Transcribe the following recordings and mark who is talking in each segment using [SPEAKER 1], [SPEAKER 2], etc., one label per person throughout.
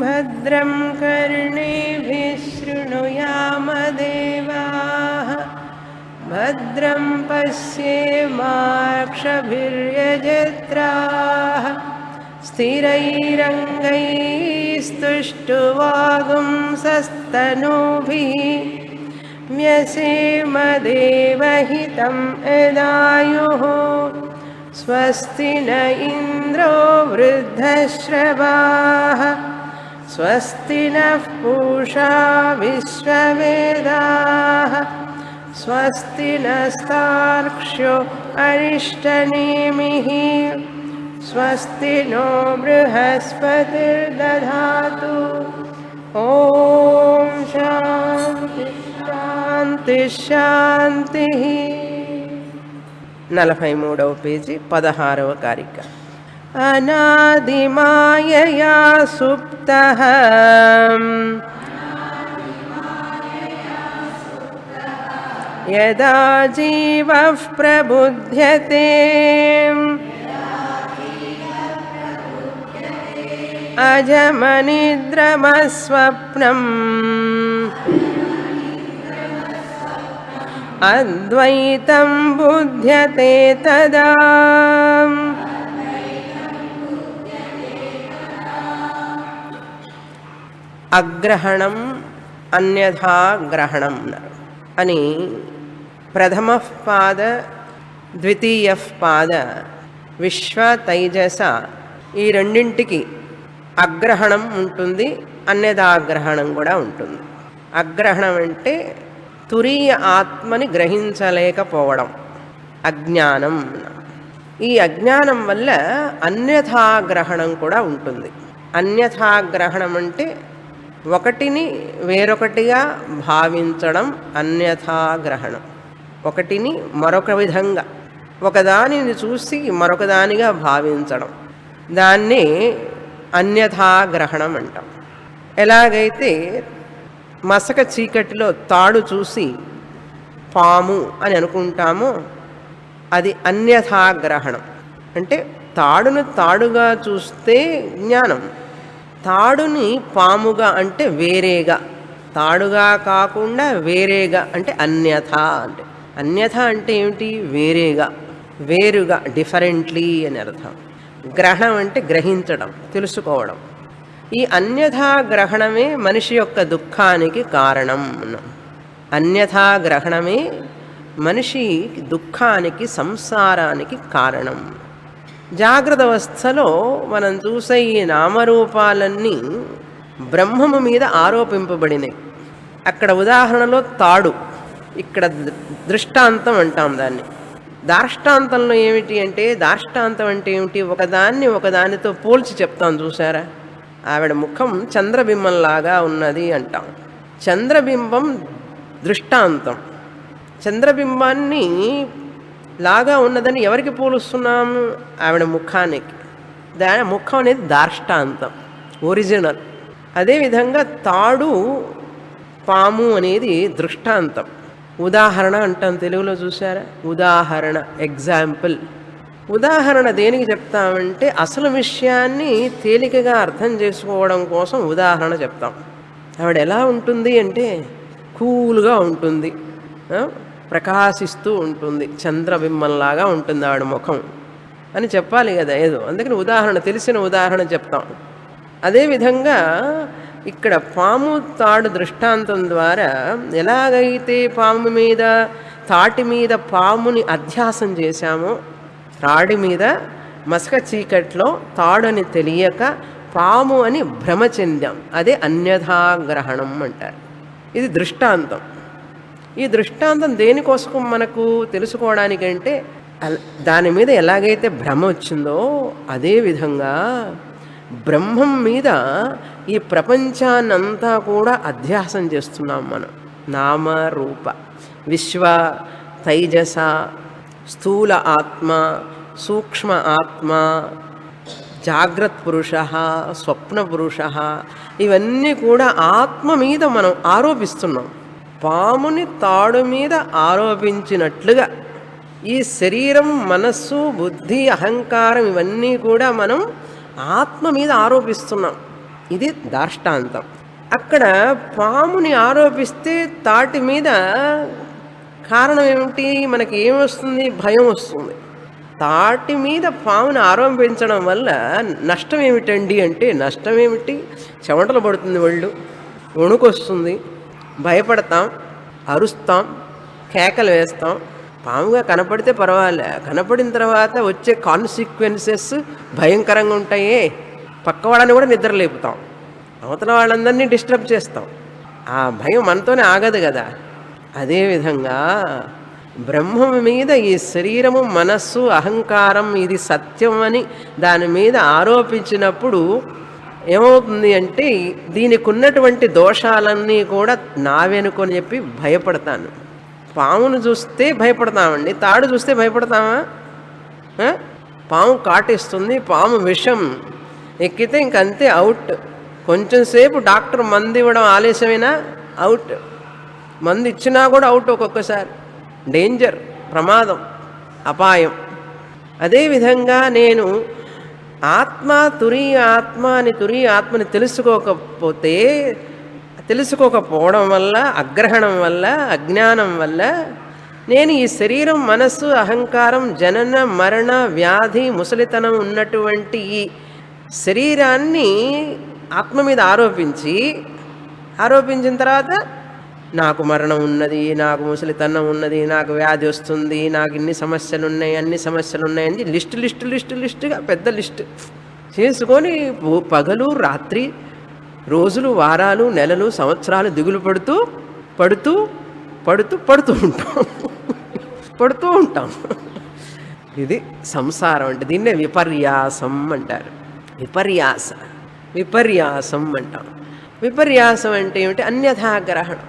[SPEAKER 1] भद्रं कर्णेभिः शृणुयामदेवाः भद्रं पश्येमाक्षभिर्यजत्राः स्थिरैरङ्गैस्तुष्टुवागुंसस्तनूभिः व्यसेमदेवहितं यदायुः स्वस्ति न इन्द्रो वृद्धश्रवाः स्वस्ति नः पूषा विश्ववेदाः स्वस्ति नस्तार्क्ष्यो अरिष्टनेमिः स्वस्ति नो बृहस्पतिर्दधातु ॐ शान्ति शान्ति शान्तिः 43వ పేజీ 16వ కారిక అనాదిమాయయా సుప్తః యదా జీవః ప్రబుధ్యతే అజమనిద్రమస్వప్నం అద్వైతం బుధ్యతే తదా అగ్రహణం అన్యథా గ్రహణం అని ప్రథమ పాద ద్వితీయ పాద విశ్వ తైజస ఈ రెండింటికి అగ్రహణం ఉంటుంది, అన్యథాగ్రహణం కూడా ఉంటుంది. అగ్రహణం అంటే తురీయ ఆత్మని గ్రహించలేకపోవడం, అజ్ఞానం. ఈ అజ్ఞానం వల్ల అన్యథాగ్రహణం కూడా ఉంటుంది. అన్యథాగ్రహణం అంటే ఒకటిని వేరొకటిగా భావించడం అన్యథాగ్రహణం. ఒకటిని మరొక విధంగా, ఒకదానిని చూసి మరొకదానిగా భావించడం, దాన్ని అన్యథాగ్రహణం అంటాం. ఎలాగైతే మసక చీకటిలో తాడు చూసి పాము అని అనుకుంటామో అది అన్యథాగ్రహణం. అంటే తాడును తాడుగా చూస్తే జ్ఞానం, తాడుని పాముగా అంటే వేరేగా, తాడుగా కాకుండా వేరేగా అంటే అన్యథ. అంటే అన్యథ అంటే ఏమిటి? వేరేగా, వేరుగా, డిఫరెంట్లీ అని అర్థం. గ్రహణం అంటే గ్రహించడం, తెలుసుకోవడం. ఈ అన్యథా గ్రహణమే మనిషి యొక్క దుఃఖానికి కారణం. అన్యథా గ్రహణమే మనిషి దుఃఖానికి, సంసారానికి కారణం. జాగ్రత్త అవస్థలో మనం చూసే ఈ నామరూపాలన్నీ బ్రహ్మము మీద ఆరోపింపబడినాయి. అక్కడ ఉదాహరణలో తాడు, ఇక్కడ దృష్టాంతం అంటాం దాన్ని. దార్ష్టాంతంలో ఏమిటి అంటే, దార్ష్టాంతం అంటే ఏమిటి? ఒకదాన్ని ఒకదానితో పోల్చి చెప్తాం. చూసారా, ఆవిడ ముఖం చంద్రబింబంలాగా ఉన్నది అంటాం. చంద్రబింబం దృష్టాంతం. చంద్రబింబాన్ని లాగా ఉన్నదని ఎవరికి పోలుస్తున్నాము? ఆవిడ ముఖానికి. దాని ముఖం అనేది దార్ష్టాంతం, ఒరిజినల్. అదేవిధంగా తాడు, పాము అనేది దృష్టాంతం. ఉదాహరణ అంటాం తెలుగులో. చూసారా, ఉదాహరణ, ఎగ్జాంపుల్. ఉదాహరణ దేనికి చెప్తామంటే అసలు విషయాన్ని తేలికగా అర్థం చేసుకోవడం కోసం ఉదాహరణ చెప్తాం. ఆవిడ ఎలా ఉంటుంది అంటే కూల్గా ఉంటుంది, ప్రకాశిస్తూ ఉంటుంది, చంద్రబింబంలాగా ఉంటుంది ఆవిడ ముఖం అని చెప్పాలి కదా ఏదో. అందుకని ఉదాహరణ, తెలిసిన ఉదాహరణ చెప్తాం. అదేవిధంగా ఇక్కడ పాము తాడు దృష్టాంతం ద్వారా ఎలాగైతే పాము మీద, తాటి మీద పాముని అధ్యాసం చేశామో, తాడి మీద మసక చీకట్లో తాడని తెలియక పాము అని భ్రమ చెందాం. అదే అన్యథాగ్రహణం అంటారు. ఇది దృష్టాంతం. ఈ దృష్టాంతం దేనికోసం మనకు తెలుసుకోవడానికంటే, దాని మీద ఎలాగైతే భ్రమ వచ్చిందో అదేవిధంగా బ్రహ్మం మీద ఈ ప్రపంచాన్నంతా కూడా అధ్యాసం చేస్తున్నాం మనం. నామ రూప, విశ్వ తైజస, స్థూల ఆత్మ, సూక్ష్మ ఆత్మ, జాగ్రత్త పురుష, స్వప్న పురుష, ఇవన్నీ కూడా ఆత్మ మీద మనం ఆరోపిస్తున్నాం. పాముని తాడు మీద ఆరోపించినట్లుగా ఈ శరీరం, మనస్సు, బుద్ధి, అహంకారం ఇవన్నీ కూడా మనం ఆత్మ మీద ఆరోపిస్తున్నాం. ఇది దాష్టాంతం. అక్కడ పాముని ఆరోపిస్తే తాటి మీద కారణం ఏమిటి? మనకి ఏమొస్తుంది? భయం వస్తుంది. తాటి మీద పాముని ఆరోపించడం వల్ల నష్టం ఏమిటండి అంటే, నష్టం ఏమిటి? చెమటలు పడుతుంది, ఒళ్ళు వణుకొస్తుంది, భయపడతాం, అరుస్తాం, కేకలు వేస్తాం. పాముగా కనపడితే పర్వాలే, కనపడిన తర్వాత వచ్చే కాన్సిక్వెన్సెస్ భయంకరంగా ఉంటాయే. పక్క వాళ్ళని కూడా నిద్ర లేపుతాం, అవతల వాళ్ళందరినీ డిస్టర్బ్ చేస్తాం. ఆ భయం మనతోనే ఆగదు కదా. అదేవిధంగా బ్రహ్మం మీద ఈ శరీరము, మనస్సు, అహంకారం ఇది సత్యం అని దాని మీద ఆరోపించినప్పుడు ఏమవుతుంది అంటే, దీనికి ఉన్నటువంటి దోషాలన్నీ కూడా నావెనుకొని చెప్పి భయపడతాను. పామును చూస్తే భయపడతామండి, తాడు చూస్తే భయపడతామా? పాము కాటేస్తుంది, పాము విషం ఎక్కితే ఇంకంతే, అవుట్. కొంచెం సేపు డాక్టర్ మందు ఇవ్వడం ఆలస్యమైనా అవుట్. మందు ఇచ్చినా కూడా అవుట్. ఒక్కొక్కసారి డేంజర్, ప్రమాదం, అపాయం. అదేవిధంగా నేను ఆత్మ తురీయ ఆత్మ అని తురీయ ఆత్మని తెలుసుకోకపోవడం వల్ల, అగ్రహణం వల్ల, అజ్ఞానం వల్ల నేను ఈ శరీరం, మనస్సు, అహంకారం, జనన మరణ వ్యాధి ముసలితనం ఉన్నటువంటి ఈ శరీరాన్ని ఆత్మ మీద ఆరోపించిన తర్వాత నాకు మరణం ఉన్నది, నాకు ముసలితనం ఉన్నది, నాకు వ్యాధి వస్తుంది, నాకు ఇన్ని సమస్యలు ఉన్నాయి, అన్ని సమస్యలు ఉన్నాయని లిస్టుగా పెద్ద లిస్ట్ చేసుకొని పగలు రాత్రి, రోజులు, వారాలు, నెలలు, సంవత్సరాలు దిగులు పడుతూ ఉంటాం. ఇది సంసారం అంటే. దీన్నే విపర్యాసం అంటారు. విపర్యాసం అంటాం. విపర్యాసం అంటే ఏమిటి? అన్యథాగ్రహణం,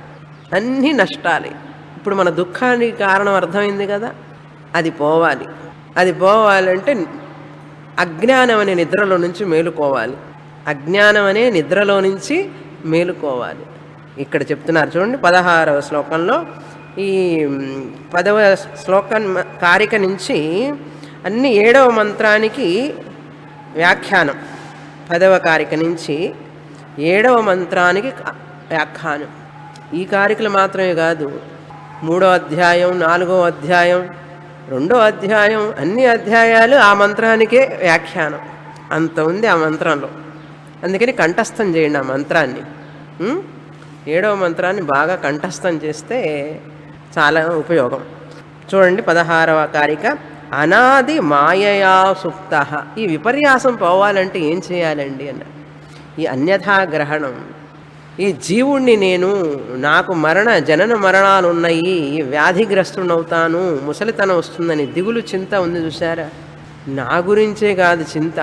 [SPEAKER 1] అన్ని నష్టాలే. ఇప్పుడు మన దుఃఖానికి కారణం అర్థమైంది కదా. అది పోవాలంటే అజ్ఞానం అనే నిద్రలో నుంచి మేలుకోవాలి. ఇక్కడ చెప్తున్నారు చూడండి, 16వ శ్లోకంలో. ఈ 10వ శ్లోకం కారిక నుంచి అన్ని 7వ మంత్రానికి వ్యాఖ్యానం. 10వ కారిక నుంచి 7వ మంత్రానికి వ్యాఖ్యానం. ఈ కారికలు మాత్రమే కాదు, 3వ అధ్యాయం, 4వ అధ్యాయం, 2వ అధ్యాయం, అన్ని అధ్యాయాలు ఆ మంత్రానికే వ్యాఖ్యానం. అంత ఉంది ఆ మంత్రంలో. అందుకని కంఠస్థం చేయండి ఆ మంత్రాన్ని. 7వ మంత్రాన్ని బాగా కంఠస్థం చేస్తే చాలా ఉపయోగం. చూడండి 16వ కారిక. అనాది మాయయా సుప్త. ఈ విపర్యాసం పోవాలంటే ఏం చేయాలండి అన్న. ఈ అన్యథాగ్రహణం, ఈ జీవుణ్ణి నాకు జనన మరణాలు ఉన్నాయి, వ్యాధిగ్రస్తుడవుతాను, ముసలితనం వస్తుందని దిగులు, చింత ఉంది చూసారా. నా గురించే కాదు చింత,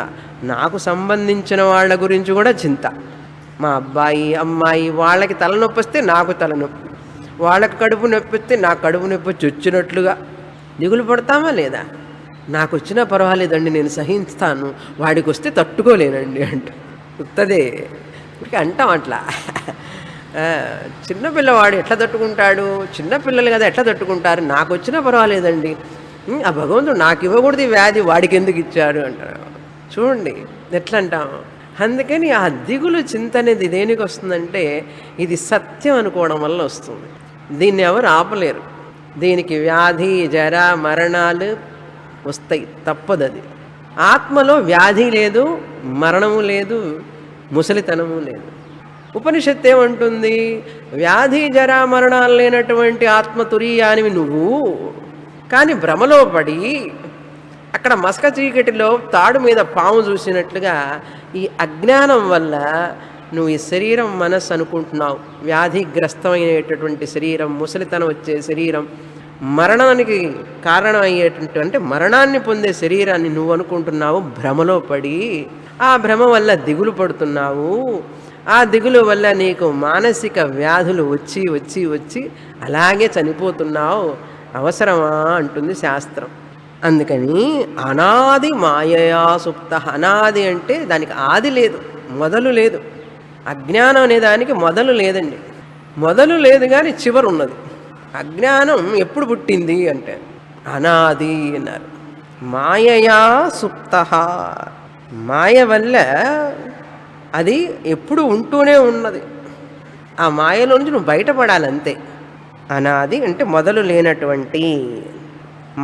[SPEAKER 1] నాకు సంబంధించిన వాళ్ళ గురించి కూడా చింత. మా అబ్బాయి, అమ్మాయి, వాళ్ళకి తలనొప్పి వస్తే నాకు తలనొప్పి, వాళ్ళకి కడుపు నొప్పి వస్తే నాకు కడుపు నొప్పి వచ్చి వచ్చినట్లుగా దిగులు పడతామా లేదా? నాకు వచ్చినా పర్వాలేదండి, నేను సహిస్తాను, వాడికి వస్తే తట్టుకోలేనండి ఉత్తదే అంటాం అట్లా. చిన్నపిల్లవాడు ఎట్లా తట్టుకుంటాడు? చిన్నపిల్లలు కదా, ఎట్లా తట్టుకుంటారు? నాకు వచ్చినా పర్వాలేదండి, ఆ భగవంతుడు నాకు ఇవ్వకూడదు వ్యాధి, వాడికి ఎందుకు ఇచ్చాడు అంటారు. చూడండి ఎట్లా అంటాము. అందుకని ఆ దిగులు, చింత అనేది దేనికి వస్తుందంటే, ఇది సత్యం అనుకోవడం వల్ల వస్తుంది. దీన్ని ఎవరు ఆపలేరు. దీనికి వ్యాధి, జర, మరణాలు వస్తాయి, తప్పదు. అది ఆత్మలో వ్యాధి లేదు, మరణము లేదు, ముసలితనము లేదు. ఉపనిషత్తు ఏమంటుంది? వ్యాధి, జర, మరణాలు లేనటువంటి ఆత్మ తురీయానివి నువ్వు. కానీ భ్రమలో పడి అక్కడ మసక చీకటిలో తాడు మీద పాము చూసినట్లుగా ఈ అజ్ఞానం వల్ల నువ్వు ఈ శరీరం, మనస్సు అనుకుంటున్నావు. వ్యాధిగ్రస్తమైనటువంటి శరీరం, ముసలితనం వచ్చే శరీరం, మరణానికి కారణమయ్యేటువంటి అంటే మరణాన్ని పొందే శరీరాన్ని నువ్వు అనుకుంటున్నావు. భ్రమలో పడి ఆ భ్రమ వల్ల దిగులు పడుతున్నావు. ఆ దిగులు వల్ల నీకు మానసిక వ్యాధులు వచ్చి అలాగే చనిపోతున్నావు. అవసరమా అంటుంది శాస్త్రం. అందుకని అనాది మాయయా సుప్త. అనాది అంటే దానికి ఆది లేదు, మొదలు లేదు. అజ్ఞానం అనే దానికి మొదలు లేదండి. మొదలు లేదు కానీ చివరు ఉన్నది. అజ్ఞానం ఎప్పుడు పుట్టింది అంటే అనాది అన్నారు. మాయయా సుప్త. మాయ వల్ల అది ఎప్పుడు ఉంటూనే ఉన్నది. ఆ మాయలో నుంచి నువ్వు బయటపడాలి అంతే. అనాది అంటే మొదలు లేనటువంటి,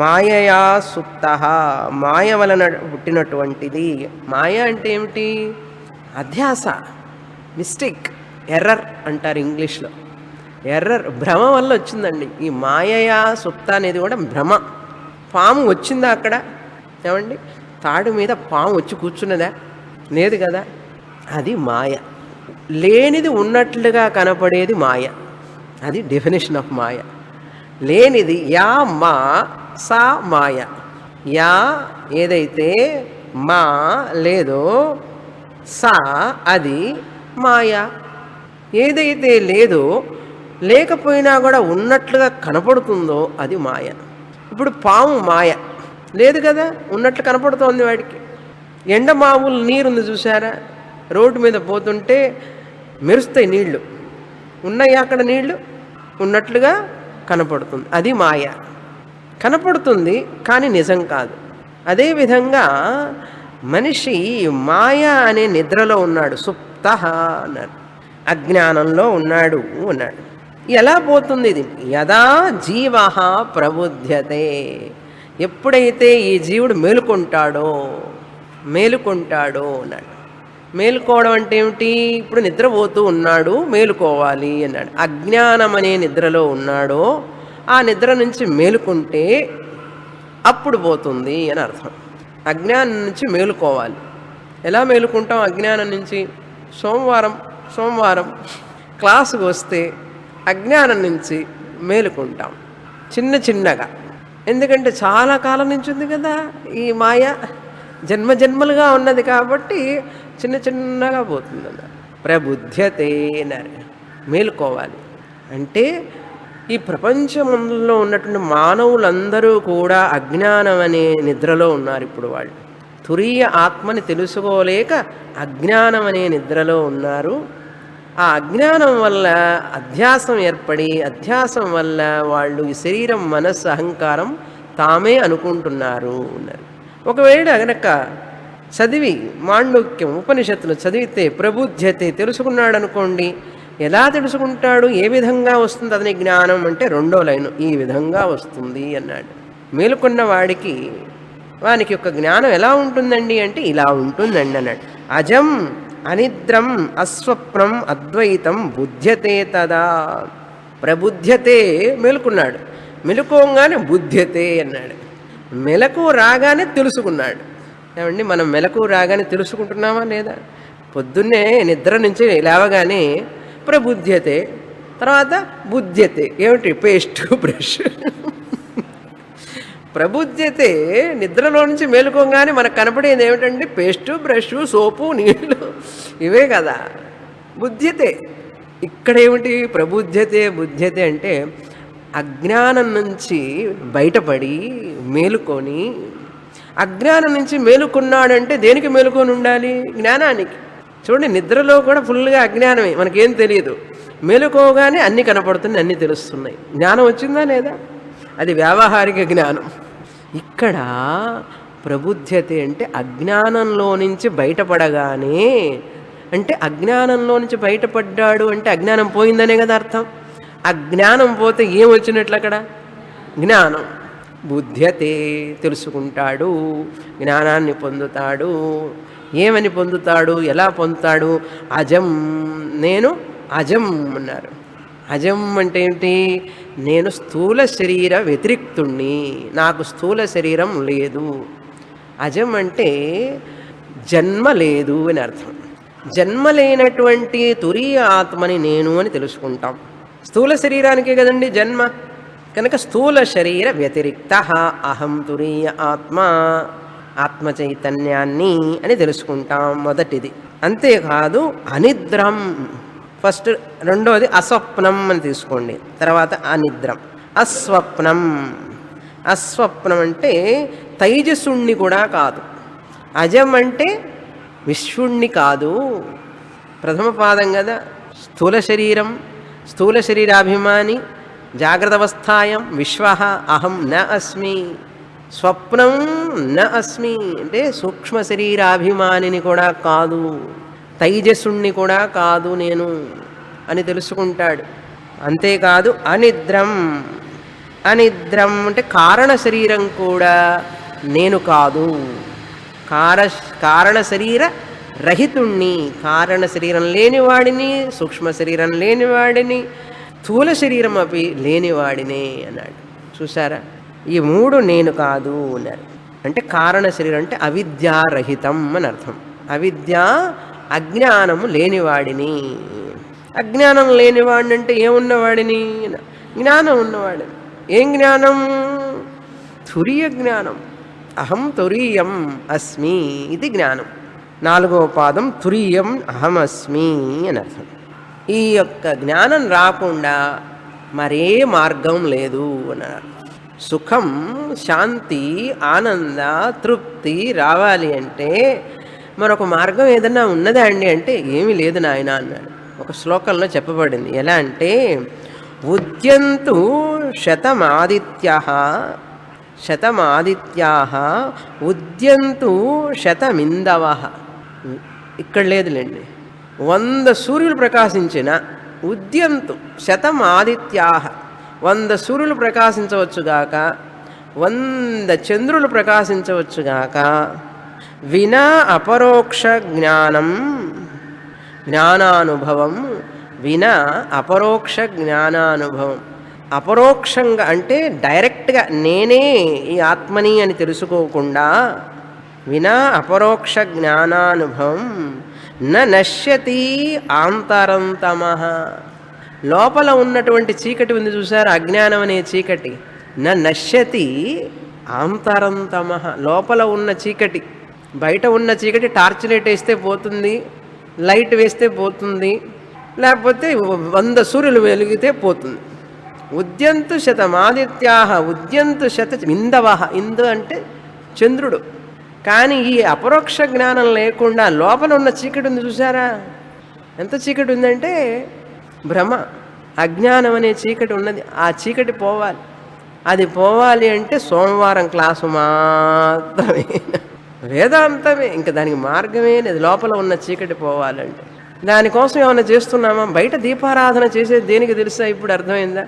[SPEAKER 1] మాయయా సుప్త, మాయ వలన పుట్టినటువంటిది. మాయ అంటే ఏమిటి? అధ్యాస, మిస్టేక్, ఎర్రర్ అంటారు ఇంగ్లీష్లో. ఎర్రర్, భ్రమ వల్ల వచ్చిందండి. ఈ మాయయా సుప్త అనేది కూడా భ్రమ. పాము వచ్చిందా అక్కడ? ఏమండి, తాడు మీద పాము వచ్చి కూర్చున్నదా? లేదు కదా. అది మాయ. లేనిది ఉన్నట్లుగా కనపడేది మాయ. అది డెఫినేషన్ ఆఫ్ మాయ. లేనిది యా మా సా మాయ. యా ఏదైతే మా లేదో, సా అది మాయ. ఏదైతే లేదో, లేకపోయినా కూడా ఉన్నట్లుగా కనపడుతుందో అది మాయ. ఇప్పుడు పాము మాయ లేదు కదా, ఉన్నట్లు కనపడుతోంది వాడికి. ఎండమావులు నీరుంది చూసారా, రోడ్డు మీద పోతుంటే మెరుస్తాయి నీళ్లు. ఉన్నాయి అక్కడ నీళ్లు, ఉన్నట్లుగా కనపడుతుంది. అది మాయ. కనపడుతుంది కానీ నిజం కాదు. అదేవిధంగా మనిషి మాయ అనే నిద్రలో ఉన్నాడు, సుప్త అన్నాడు, అజ్ఞానంలో ఉన్నాడు అన్నాడు. ఎలా పోతుంది ఇది? యదా జీవ ప్రబుధ్యతే, ఎప్పుడైతే ఈ జీవుడు మేలుకుంటాడో అన్నాడు. మేలుకోవడం అంటే ఏమిటి? ఇప్పుడు నిద్రపోతూ ఉన్నాడు, మేలుకోవాలి అన్నాడు. అజ్ఞానం అనే నిద్రలో ఉన్నాడో ఆ నిద్ర నుంచి మేలుకుంటే అప్పుడు పోతుంది అని అర్థం. అజ్ఞానం నుంచి మేలుకోవాలి. ఎలా మేలుకుంటాం అజ్ఞానం నుంచి? సోమవారం క్లాసుకు వస్తే అజ్ఞానం నుంచి మేలుకుంటాం చిన్నగా. ఎందుకంటే చాలా కాలం నుంచి ఉంది కదా ఈ మాయ, జన్మలుగా ఉన్నది కాబట్టి చిన్నగా పోతుందన్న. ప్రబుధ్యతే అన్నారు, మేలుకోవాలి. అంటే ఈ ప్రపంచంలో ఉన్నటువంటి మానవులందరూ కూడా అజ్ఞానం అనే నిద్రలో ఉన్నారు. ఇప్పుడు వాళ్ళు తురీయ ఆత్మని తెలుసుకోలేక అజ్ఞానం అనే నిద్రలో ఉన్నారు. ఆ అజ్ఞానం వల్ల అధ్యాసం ఏర్పడి, అధ్యాసం వల్ల వాళ్ళు ఈ శరీరం, మనస్సు, అహంకారం తామే అనుకుంటున్నారు అన్నారు. ఒకవేళ గనక చదివి మాండూక్యం ఉపనిషత్తులు చదివితే ప్రబుధ్యతే తెలుసుకున్నాడు అనుకోండి. ఎలా తెలుసుకుంటాడు? ఏ విధంగా వస్తుంది అతని జ్ఞానం అంటే రెండో లైను, ఈ విధంగా వస్తుంది అన్నాడు. మేలుకున్న వాడికి యొక్క జ్ఞానం ఎలా ఉంటుందండి అంటే ఇలా ఉంటుందండి అన్నాడు. అజం అనిద్రం అస్వప్నం అద్వైతం బుధ్యతే తదా. ప్రబుధ్యతే, మేలుకున్నాడు. మెలుకోగానే బుధ్యతే అన్నాడు. మెలకు రాగానే తెలుసుకున్నాడు. ఏమండి, మనం మెలకు రాగానే తెలుసుకుంటున్నామా లేదా? పొద్దున్నే నిద్ర నుంచి లేవగానే ప్రబుధ్యతే, తర్వాత బుధ్యతే. ఏమిటి? Paste, brush. ప్రబుధ్యతే, నిద్రలో నుంచి మేలుకోగానే మనకు కనపడేది ఏమిటండి? పేస్టు, బ్రష్, సోపు, నీళ్ళు, ఇవే కదా. బుధ్యతే ఇక్కడ ఏమిటి? బుధ్యతే అంటే అజ్ఞానం నుంచి బయటపడి మేలుకొని, అజ్ఞానం నుంచి మేలుకున్నాడంటే దేనికి మేలుకొని ఉండాలి? జ్ఞానానికి. చూడండి, నిద్రలో కూడా ఫుల్గా అజ్ఞానమే, మనకేం తెలియదు. మేలుకోగానే అన్నీ కనపడుతున్నాయి, అన్నీ తెలుస్తున్నాయి. జ్ఞానం వచ్చిందా లేదా? అది వ్యావహారిక జ్ఞానం. ఇక్కడ ప్రబుధ్యతే అంటే అజ్ఞానంలో నుంచి బయటపడగానే, అంటే అజ్ఞానంలో నుంచి బయటపడ్డాడు అంటే అజ్ఞానం పోయిందనే కదా అర్థం. అజ్ఞానం పోతే ఏం వచ్చినట్లు అక్కడ? జ్ఞానం. బుధ్యతే, తెలుసుకుంటాడు, జ్ఞానాన్ని పొందుతాడు. ఏమని పొందుతాడు? ఎలా పొందుతాడు? అజం, నేను అజం అన్నారు. అజం అంటే ఏంటి? నేను స్థూల శరీర వ్యతిరిక్తుణ్ణి, నాకు స్థూల శరీరం లేదు. అజం అంటే జన్మ లేదు అని అర్థం. జన్మ లేనటువంటి తురీయ ఆత్మని నేను అని తెలుసుకుంటాం. స్థూల శరీరానికే కదండి జన్మ. కనుక స్థూల శరీర వ్యతిరిక్త అహం తురీయ ఆత్మ చైతన్యాన్ని అని తెలుసుకుంటాం. మొదటిది. అంతేకాదు అనిద్రం, ఫస్ట్. రెండోది అస్వప్నం అని తీసుకోండి, తర్వాత అనిద్రం. అస్వప్నం అంటే తైజసుణ్ణి కూడా కాదు. అజం అంటే విశ్వుణ్ణి కాదు. ప్రథమ పాదం కదా. స్థూల శరీరం, స్థూల శరీరాభిమాని, జాగ్రత్త అవస్థాయం విశ్వ అహం న అస్మి, స్వప్నం న అస్మి అంటే సూక్ష్మ శరీరాభిమానిని కూడా కాదు. తైజసుణ్ణి కూడా కాదు నేను అని తెలుసుకుంటాడు. అంతేకాదు అనిద్రం, అనిద్రం అంటే కారణ శరీరం కూడా నేను కాదు. కారణ శరీర రహితుణ్ణి, కారణ శరీరం లేనివాడిని, సూక్ష్మ శరీరం లేనివాడిని, స్థూల శరీరం అవి లేనివాడినే అన్నాడు. చూసారా, ఈ మూడు నేను కాదు అన్నారు. అంటే కారణ శరీరం అంటే అవిద్యారహితం అని అర్థం. అవిద్య అజ్ఞానము లేనివాడిని. అజ్ఞానం లేనివాడిని అంటే ఏమున్నవాడిని? జ్ఞానం ఉన్నవాడిని. ఏం జ్ఞానం? తురీయ జ్ఞానం. అహం తురీయం అస్మి ఇది జ్ఞానం. 4వ పాదం తురీయం అహమస్మి అని అర్థం. ఈ యొక్క జ్ఞానం రాకుండా మరే మార్గం లేదు అన్నారు. సుఖం, శాంతి, ఆనంద, తృప్తి రావాలి అంటే మరొక మార్గం ఏదన్నా ఉన్నదా అండి అంటే ఏమీ లేదు నాయన అన్నాడు. ఒక శ్లోకంలో చెప్పబడింది. ఎలా అంటే ఉద్యంతు శతమాదిత్యః, శతమాదిత్యాః ఉద్యంతు శతమిందవః. ఇక్కడ లేదులేండి. 100 సూర్యులు ప్రకాశించిన ఉద్యంతు శతమాదిత్యాః, 100 సూర్యులు ప్రకాశించవచ్చుగాక, 100 చంద్రులు ప్రకాశించవచ్చుగాక, వినా అపరోక్ష జ్ఞానం, జ్ఞానానుభవం, వినా అపరోక్ష జ్ఞానానుభవం. అపరోక్షంగా అంటే డైరెక్ట్గా నేనే ఈ ఆత్మని అని తెలుసుకోకుండా, వినా అపరోక్ష జ్ఞానానుభవం నశ్యతి ఆంతరంతమః. లోపల ఉన్నటువంటి చీకటి ఉంది చూసారు, అజ్ఞానం అనే చీకటి. నశ్యతి ఆంతరంతమః, లోపల ఉన్న చీకటి. బయట ఉన్న చీకటి టార్చ్ లైట్ వేస్తే పోతుంది, లైట్ వేస్తే పోతుంది, లేకపోతే 100 సూర్యులు వెలిగితే పోతుంది. ఉద్యంతు శతమాదిత్యాః ఉద్యంతు శత ఇందవః. ఇందు అంటే చంద్రుడు. కానీ ఈ అపరోక్ష జ్ఞానం లేకుండా లోపల ఉన్న చీకటి ఉంది చూసారా, ఎంత చీకటి ఉందంటే భ్రమ, అజ్ఞానం అనే చీకటి ఉన్నది. ఆ చీకటి పోవాలి. అది పోవాలి అంటే సోమవారం క్లాసు మాత్రమే, వేదాంతమే. ఇంకా దానికి మార్గమే లేదు. లోపల ఉన్న చీకటి పోవాలంటే దానికోసం ఏమైనా చేస్తున్నామా? బయట దీపారాధన చేసేది దేనికి తెలుసా? ఇప్పుడు అర్థమైందా?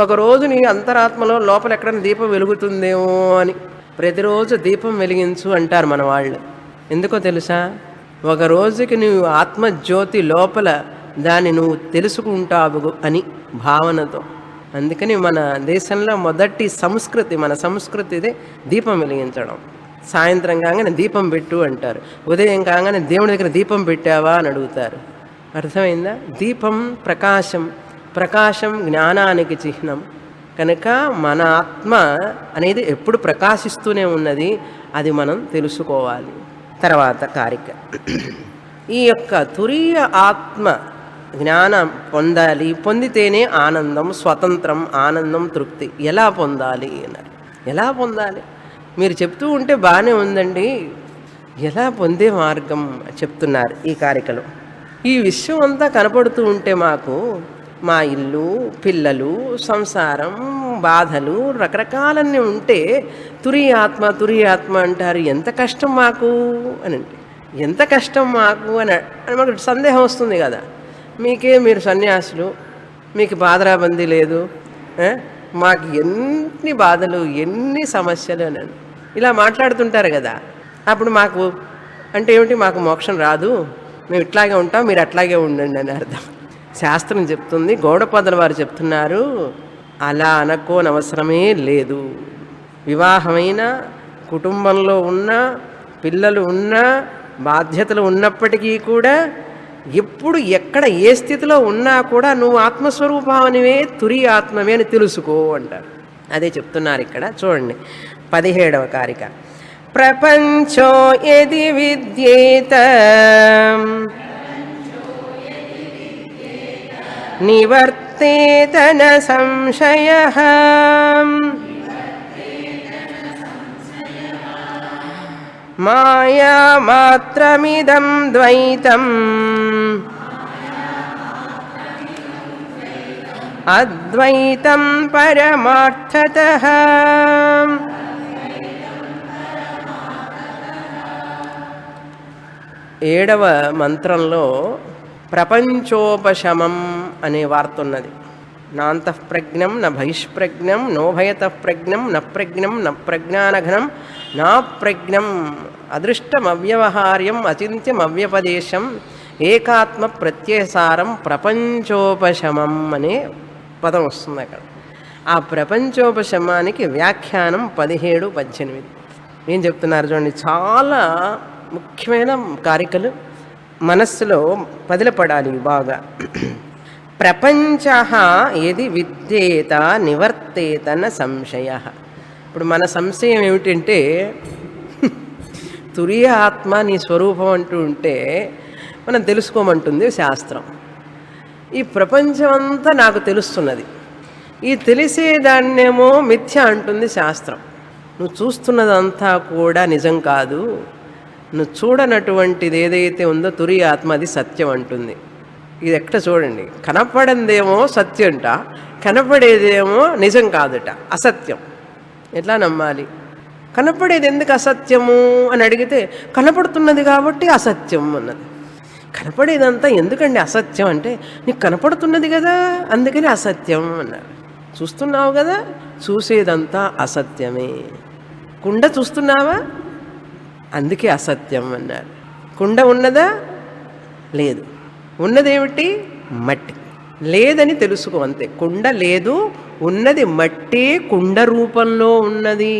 [SPEAKER 1] ఒకరోజు నీ అంతరాత్మలో లోపల ఎక్కడైనా దీపం వెలుగుతుందేమో అని ప్రతిరోజు దీపం వెలిగించు అంటారు మన వాళ్ళు. ఎందుకో తెలుసా? ఒక రోజుకి నువ్వు ఆత్మజ్యోతి లోపల దాన్ని నువ్వు తెలుసుకుంటావు అని భావనతో. అందుకని మన దేశంలో మొదటి సంస్కృతి, మన సంస్కృతిదే దీపం వెలిగించడం. సాయంత్రం కాగానే దీపం పెట్టు అంటారు, ఉదయం కాగానే దేవుడి దగ్గర దీపం పెట్టావా అని అడుగుతారు. అర్థమైందా? దీపం ప్రకాశం, ప్రకాశం జ్ఞానానికి చిహ్నం. కనుక మన ఆత్మ అనేది ఎప్పుడు ప్రకాశిస్తూనే ఉన్నది, అది మనం తెలుసుకోవాలి. తర్వాత కారిక, ఈ యొక్క తురీయ ఆత్మ జ్ఞానం పొందాలి. పొందితేనే ఆనందం, స్వతంత్రం, ఆనందం, తృప్తి. ఎలా పొందాలి అన్నారు. ఎలా పొందాలి? మీరు చెప్తూ ఉంటే బాగానే ఉందండి, ఎలా పొందే మార్గం చెప్తున్నారు ఈ కారికలో. ఈ విశ్వం అంతా కనపడుతూ ఉంటే మాకు మా ఇల్లు, పిల్లలు, సంసారం, బాధలు రకరకాలన్నీ ఉంటే తురీయాత్మ తురీయాత్మ అంటారు. ఎంత కష్టం మాకు అని అంటే, ఎంత కష్టం మాకు అని మనకు సందేహం వస్తుంది కదా. మీరు సన్యాసులు, మీకు బాధరాబందీ లేదు, మాకు ఎన్ని బాధలు, ఎన్ని సమస్యలు అని ఇలా మాట్లాడుతుంటారు కదా. అప్పుడు మాకు అంటే ఏమిటి? మాకు మోక్షం రాదు, మేము ఇట్లాగే ఉంటాం, మీరు అట్లాగే ఉండండి అని అర్థం. శాస్త్రం చెప్తుంది, గౌడపాదుల వారు చెప్తున్నారు, అలా అనుకోనవసరమే లేదు. వివాహమైన, కుటుంబంలో ఉన్న, పిల్లలు ఉన్నా, బాధ్యతలు ఉన్నప్పటికీ కూడా ఎప్పుడు ఎక్కడ ఏ స్థితిలో ఉన్నా కూడా నువ్వు ఆత్మస్వరూపానివే, తురి ఆత్మవే అని తెలుసుకో అంటారు. అదే చెప్తున్నారు ఇక్కడ. చూడండి 17వ కారిక. ప్రపంచో యది విద్యేత నివర్తేత న సంశయః మాయా మాత్రమిదం ద్వైతం అద్వైతం పరమార్థతః. 7వ మంత్రంలో ప్రపంచోపశమం అనే వార్త ఉన్నది. నాంతఃప్రజ్ఞం న బహిష్ప్రజ్ఞం నోభయతఃప్రజ్ఞం న ప్రజ్ఞం న ప్రజ్ఞానఘనం నా ప్రజ్ఞం అదృష్టమవ్యవహార్యం అచింత్యమవ్యపదేశం ఏకాత్మ ప్రత్యయసారం ప్రపంచోపశమం అనే పదం వస్తుంది అక్కడ. ఆ ప్రపంచోపశమానికి వ్యాఖ్యానం 17, 18. ఏం చెప్తున్నారు చూడండి, చాలా ముఖ్యమైన కారికలు మనస్సులో పదిలపడాలి బాగా. ప్రపంచ ఏది విద్యేత నివర్తేత న సంశయ. ఇప్పుడు మన సంశయం ఏమిటంటే తురియ ఆత్మ నీ స్వరూపం అంటూ ఉంటే మనం తెలుసుకోమంటుంది శాస్త్రం. ఈ ప్రపంచం అంతా నాకు తెలుస్తున్నది, ఈ తెలిసేదాన్నేమో మిథ్య అంటుంది శాస్త్రం. నువ్వు చూస్తున్నదంతా కూడా నిజం కాదు, నువ్వు చూడనటువంటిది ఏదైతే ఉందో తురియ ఆత్మ అది సత్యం అంటుంది. ఇది ఎక్కడ చూడండి, కనపడందేమో సత్యంట, కనపడేదేమో నిజం కాదుట, అసత్యం. ఎట్లా నమ్మాలి? కనపడేది ఎందుకు అసత్యము అని అడిగితే కనపడుతున్నది కాబట్టి అసత్యం అన్నది. కనపడేదంతా ఎందుకండి అసత్యం అంటే, నీకు కనపడుతున్నది కదా అందుకని అసత్యం అన్నారు. చూస్తున్నావు కదా, చూసేదంతా అసత్యమే. కుండ చూస్తున్నావా, అందుకే అసత్యం అన్నారు. కుండ ఉన్నదా? లేదు. ఉన్నదేమిటి? మట్టి. లేదని తెలుసుకో అంతే. కుండ లేదు, ఉన్నది మట్టే కుండ రూపంలో ఉన్నది.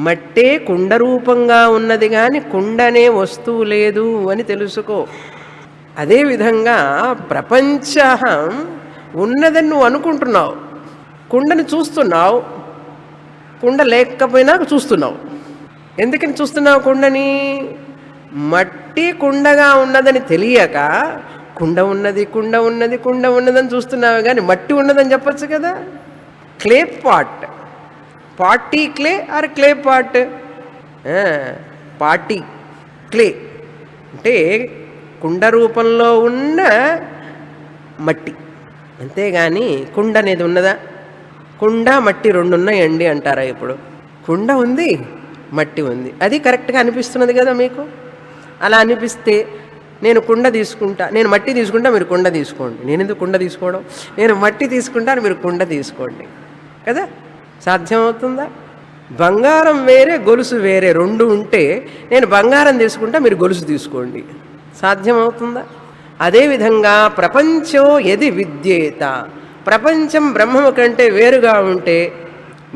[SPEAKER 1] మట్టే కుండ రూపంగా ఉన్నది కానీ కుండనే వస్తువు లేదు అని తెలుసుకో. అదేవిధంగా ప్రపంచం ఉన్నదని నువ్వు అనుకుంటున్నావు, కుండని చూస్తున్నావు, కుండ లేకపోయినా చూస్తున్నావు. ఎందుకని చూస్తున్నావు కుండని? మట్టి కుండగా ఉన్నదని తెలియక కుండ ఉన్నది కుండ ఉన్నది కుండ ఉన్నదని చూస్తున్నావు, కానీ మట్టి ఉన్నదని చెప్పచ్చు కదా. Clay pot, potty clay or clay pot? Potty clay అంటే కుండ రూపంలో ఉన్న మట్టి, అంతేగాని కుండ అనేది ఉన్నదా? కుండ మట్టి రెండు ఉన్నాయండి అంటారా? ఇప్పుడు కుండ ఉంది, మట్టి ఉంది, అది కరెక్ట్గా అనిపిస్తున్నది కదా మీకు. అలా అనిపిస్తే నేను కుండ తీసుకుంటా, నేను మట్టి తీసుకుంటా, మీరు కుండ తీసుకోండి. నేను ఎందుకు కుండ తీసుకోవడం? నేను మట్టి తీసుకుంటాను, మీరు కుండ తీసుకోండి కదా. సాధ్యమవుతుందా? బంగారం వేరే గొలుసు వేరే రెండు ఉంటే నేను బంగారం తీసుకుంటా, మీరు గొలుసు తీసుకోండి. సాధ్యమవుతుందా? అదేవిధంగా ప్రపంచం ఎది విద్యేత, ప్రపంచం బ్రహ్మము కంటే వేరుగా ఉంటే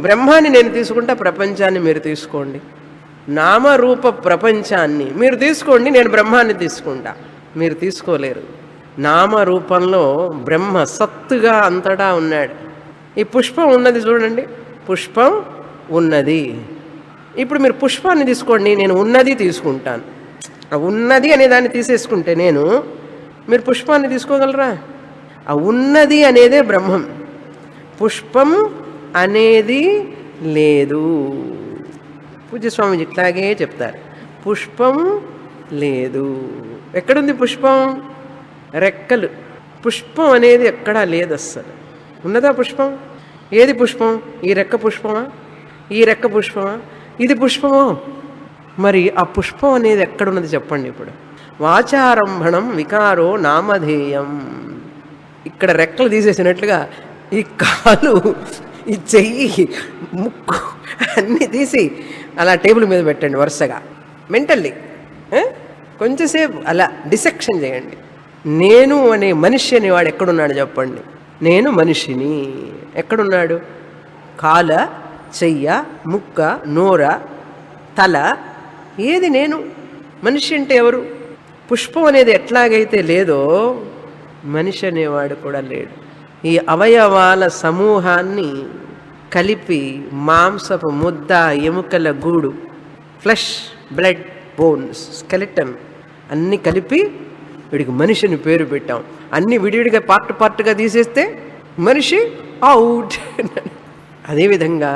[SPEAKER 1] బ్రహ్మాన్ని నేను తీసుకుంటా, ప్రపంచాన్ని మీరు తీసుకోండి. నామరూప ప్రపంచాన్ని మీరు తీసుకోండి, నేను బ్రహ్మాన్ని తీసుకుంటా. మీరు తీసుకోలేరు. నామరూపంలో బ్రహ్మ సత్తుగా అంతటా ఉన్నాడు. ఈ పుష్పం ఉన్నది చూడండి, పుష్పం ఉన్నది. ఇప్పుడు మీరు పుష్పాన్ని తీసుకోండి, నేను ఉన్నది తీసుకుంటాను. ఆ ఉన్నది అనే దాన్ని తీసేసుకుంటే నేను, మీరు పుష్పాన్ని తీసుకోగలరా? ఆ ఉన్నది అనేదే బ్రహ్మం, పుష్పం అనేది లేదు. పూజ్యస్వామి ఇట్లాగే చెప్తారు, పుష్పం లేదు. ఎక్కడుంది పుష్పం? రెక్కలు. పుష్పం అనేది ఎక్కడా లేదు అస్సలు. ఉన్నదా పుష్పం? ఏది పుష్పం? ఈ రెక్క పుష్పమా? ఈ రెక్క పుష్పమా? ఇది పుష్పమో? మరి ఆ పుష్పం అనేది ఎక్కడున్నది చెప్పండి. ఇప్పుడు వాచారంభణం వికారో నామధేయం. ఇక్కడ రెక్కలు తీసేసినట్లుగా ఈ కాలు, ఈ చెయ్యి, ముక్కు అన్నీ తీసి అలా టేబుల్ మీద పెట్టండి వరుసగా. మెంటల్లీ కొంచెంసేపు అలా డిసెక్షన్ చేయండి. నేను అనే మనిషి అనేవాడు ఎక్కడున్నాడు చెప్పండి. నేను మనిషిని ఎక్కడున్నాడు? కాల, చెయ్య, ముక్క, నోర, తల, ఏది నేను? మనిషి అంటే ఎవరు? పుష్పం అనేది ఎట్లాగైతే లేదో మనిషి అనేవాడు కూడా లేడు. ఈ అవయవాల సమూహాన్ని కలిపి మాంసపు ముద్ద, ఎముకల గూడు, ఫ్లెష్, బ్లడ్, బోన్స్, స్కెలిటన్ అన్నీ కలిపి వీడికి మనిషిని పేరు పెట్టాం. అన్నీ విడివిడిగా పార్ట్ పార్ట్గా తీసేస్తే మనిషి అవుట్. అదేవిధంగా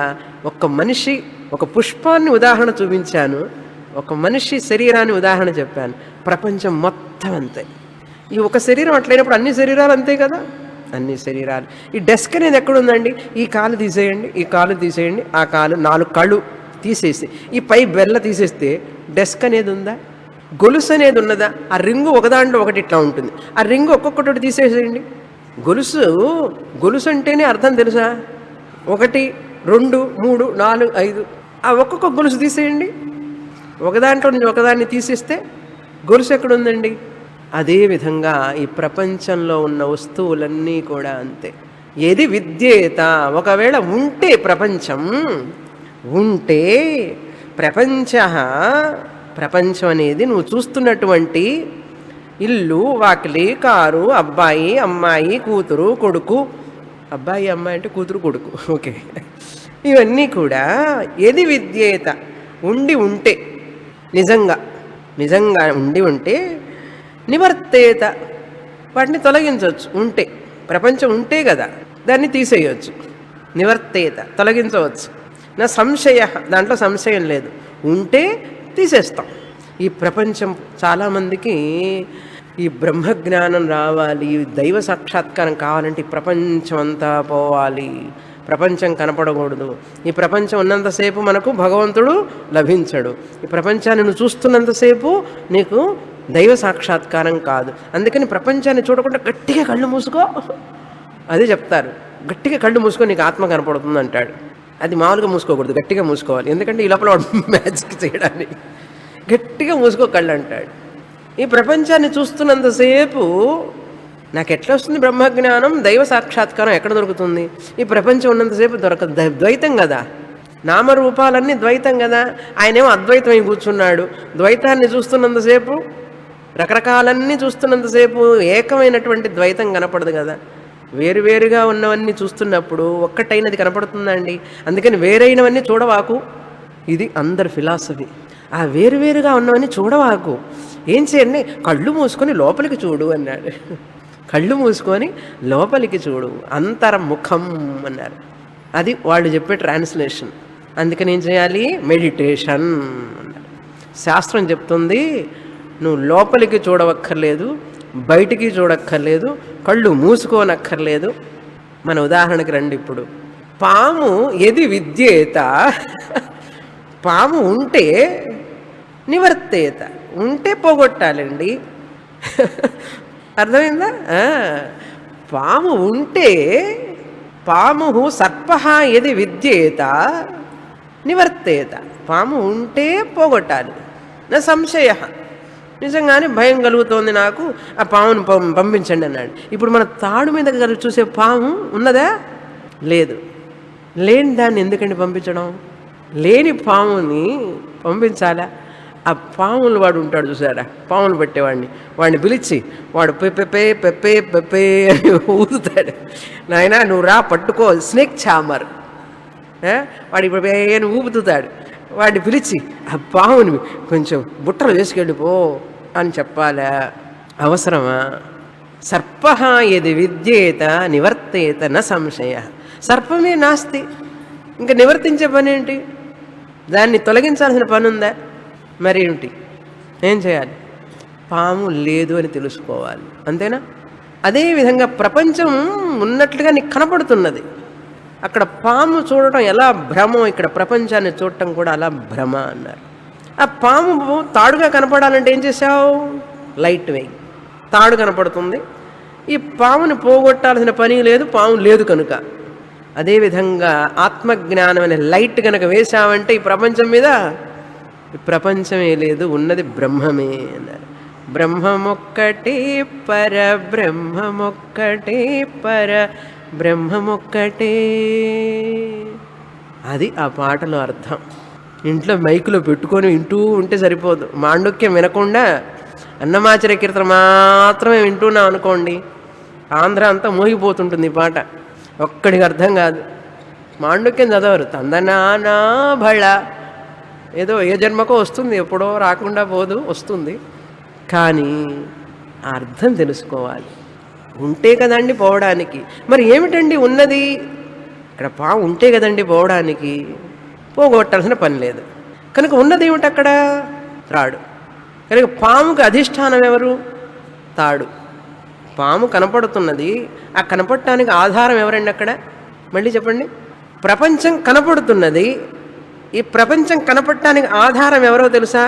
[SPEAKER 1] ఒక మనిషి, ఒక పుష్పాన్ని ఉదాహరణ చూపించాను, ఒక మనిషి శరీరాన్ని ఉదాహరణ చెప్పాను. ప్రపంచం మొత్తం అంతే. ఈ ఒక శరీరం అట్లయినప్పుడు అన్ని శరీరాలు అంతే కదా. అన్ని శరీరాలు. ఈ డెస్క్ అనేది ఎక్కడుందండి? ఈ కాలు తీసేయండి, ఈ కాలు తీసేయండి, ఆ కాలు, 4 కళ్ళు తీసేసి ఈ పై బెల్ల తీసేస్తే డెస్క్ అనేది ఉందా? గొలుసు అనేది ఉన్నదా? ఆ రింగు ఒకదాంట్లో ఒకటి ఇట్లా ఉంటుంది. ఆ రింగు ఒక్కొక్కటి తీసేసేయండి. గొలుసు గొలుసు అంటేనే అర్థం తెలుసా? 1, 2, 3, 4, 5 ఆ ఒక్కొక్క గొలుసు తీసేయండి. ఒకదాంట్లో నుంచి ఒకదాన్ని తీసేస్తే గొలుసు ఎక్కడుందండి? అదేవిధంగా ఈ ప్రపంచంలో ఉన్న వస్తువులన్నీ కూడా అంతే. ఏది విద్యేత, ఒకవేళ ఉంటే ప్రపంచం ఉంటే ప్రపంచం అనేది నువ్వు చూస్తున్నటువంటి ఇల్లు, వాకిలి, కారు, అబ్బాయి, అమ్మాయి, కూతురు, కొడుకు, అబ్బాయి అమ్మాయి అంటే కూతురు కొడుకు, ఓకే, ఇవన్నీ కూడా ఏది విద్యేత ఉంటే నిజంగా ఉండి ఉంటే నివర్తేత వాటిని తొలగించవచ్చు. ఉంటే ప్రపంచం ఉంటే కదా దాన్ని తీసేయవచ్చు. నివర్తేత తొలగించవచ్చు. నా సంశయ, దాంట్లో సంశయం లేదు. ఉంటే తీసేస్తాం. ఈ ప్రపంచం చాలామందికి ఈ బ్రహ్మజ్ఞానం రావాలి, దైవ సాక్షాత్కారం కావాలంటే ఈ ప్రపంచం అంతా పోవాలి, ప్రపంచం కనపడకూడదు. ఈ ప్రపంచం ఉన్నంతసేపు మనకు భగవంతుడు లభించడు. ఈ ప్రపంచాన్ని నువ్వు చూస్తున్నంతసేపు నీకు దైవ సాక్షాత్కారం కాదు. అందుకని ప్రపంచాన్ని చూడకుండా గట్టిగా కళ్ళు మూసుకో, అదే చెప్తారు. గట్టిగా కళ్ళు మూసుకో నీకు ఆత్మ కనపడుతుంది అంటాడు. అది మామూలుగా మూసుకోకూడదు, గట్టిగా మూసుకోవాలి. ఎందుకంటే ఈ లోపల మ్యాజిక్ చేయడానికి గట్టిగా మూసుకో కళ్ళు అంటాడు. ఈ ప్రపంచాన్ని చూస్తున్నంతసేపు నాకు ఎట్లా వస్తుంది బ్రహ్మజ్ఞానం, దైవ సాక్షాత్కారం ఎక్కడ దొరుకుతుంది? ఈ ప్రపంచం ఉన్నంతసేపు దొరకదు. ద్వైతం కదా, నామరూపాలన్నీ ద్వైతం కదా. ఆయనేమో అద్వైతం అయి కూర్చున్నాడు. ద్వైతాన్ని చూస్తున్నంతసేపు, రకరకాలన్నీ చూస్తున్నంతసేపు ఏకమైనటువంటి ద్వైతం కనపడదు కదా. వేరువేరుగా ఉన్నవన్నీ చూస్తున్నప్పుడు ఒక్కటైనది కనపడుతుందండి. అందుకని వేరైనవన్నీ చూడవాకు, ఇది అందరి ఫిలాసఫీ. ఆ వేరువేరుగా ఉన్నవన్నీ చూడవాకు, ఏం చేయండి, కళ్ళు మూసుకొని లోపలికి చూడు అన్నాడు. కళ్ళు మూసుకొని లోపలికి చూడు, అంతర్ముఖం అన్నారు. అది వాళ్ళు చెప్పే ట్రాన్స్లేషన్. అందుకని ఏం చేయాలి? మెడిటేషన్ అన్నారు. శాస్త్రం చెప్తుంది నువ్వు లోపలికి చూడవక్కర్లేదు, బయటికి చూడక్కర్లేదు, కళ్ళు మూసుకోనక్కర్లేదు. మన ఉదాహరణకి రండి. ఇప్పుడు పాము ఏది విద్యేత, పాము ఉంటే నివర్తేత, ఉంటే పోగొట్టాలండి. అర్థమైందా? పాము ఉంటే, పాము సర్ప ఏది విద్యేత నివర్తేత, పాము ఉంటే పోగొట్టాలి. నా సంశయ, నిజంగానే భయం కలుగుతోంది నాకు, ఆ పామును పంపించండి అన్నాడు. ఇప్పుడు మన తాడు మీద చూసే పాము ఉన్నదా? లేదు. లేని దాన్ని ఎందుకండి పంపించడం? లేని పాముని పంపించాలా? ఆ పాములు వాడు ఉంటాడు చూసారా, పాములు పట్టేవాడిని, వాడిని పిలిచి వాడు పెప్పే పెప్పే పెప్పే అని ఊదుతాడు. నాయనా నువ్వు రా పట్టుకో, స్నేక్ చామర్, వాడు ఇప్పుడు అని ఊపుతాడు. వాడిని పిలిచి ఆ పాముని కొంచెం బుట్టలు వేసుకెళ్ళిపో అని చెప్పాలా? అవసరమా? సర్ప యది విద్యేత నివర్తేత న సంశయ. సర్పమే నాస్తి, ఇంకా నివర్తించే పని ఏంటి? దాన్ని తొలగించాల్సిన పని ఉందా? మరి ఏమిటి? ఏం చేయాలి? పాము లేదు అని తెలుసుకోవాలి, అంతేనా? అదేవిధంగా ప్రపంచం ఉన్నట్లుగా నీకు కనపడుతున్నది. అక్కడ పాము చూడటం ఎలా భ్రమో, ఇక్కడ ప్రపంచాన్ని చూడటం కూడా అలా భ్రమ అన్నారు. ఆ పాము తాడుగా కనపడాలంటే ఏం చేసావు? లైట్ వేయి, తాడు కనపడుతుంది. ఈ పాముని పోగొట్టాల్సిన పని లేదు, పాము లేదు కనుక. అదేవిధంగా ఆత్మజ్ఞానం అనే లైట్ కనుక వేశామంటే ఈ ప్రపంచం మీద ప్రపంచమే లేదు, ఉన్నది బ్రహ్మమే అన్నారు. బ్రహ్మమొక్కటే పర బ్రహ్మమొక్కటే పర బ్రహ్మమొక్కటే. అది ఆ పాటలో అర్థం. ఇంట్లో మైకులో పెట్టుకొని వింటూ ఉంటే సరిపోదు. మాండుక్యం వినకుండా అన్నమాచార్య కీర్తన మాత్రమే వింటున్నాం అనుకోండి, ఆంధ్ర అంతా మోగిపోతుంటుంది ఈ పాట. ఒక్కడికి అర్థం కాదు. మాండుక్యం చదవరు, తందనానా భళ, ఏదో ఏ జన్మకో వస్తుంది, ఎప్పుడో రాకుండా పోదు, వస్తుంది. కానీ ఆ అర్థం తెలుసుకోవాలి. ఉంటే కదండి పోవడానికి. మరి ఏమిటండి ఉన్నది? ఇక్కడ పాము ఉంటే కదండి పోవడానికి, పోగొట్టాల్సిన పని లేదు కనుక ఉన్నది ఏమిటి అక్కడ? తాడు. కనుక పాముకి అధిష్టానం ఎవరు? తాడు. పాము కనపడుతున్నది, ఆ కనపడటానికి ఆధారం ఎవరండి అక్కడ? మళ్ళీ చెప్పండి. ప్రపంచం కనపడుతున్నది, ఈ ప్రపంచం కనపడటానికి ఆధారం ఎవరో తెలుసా?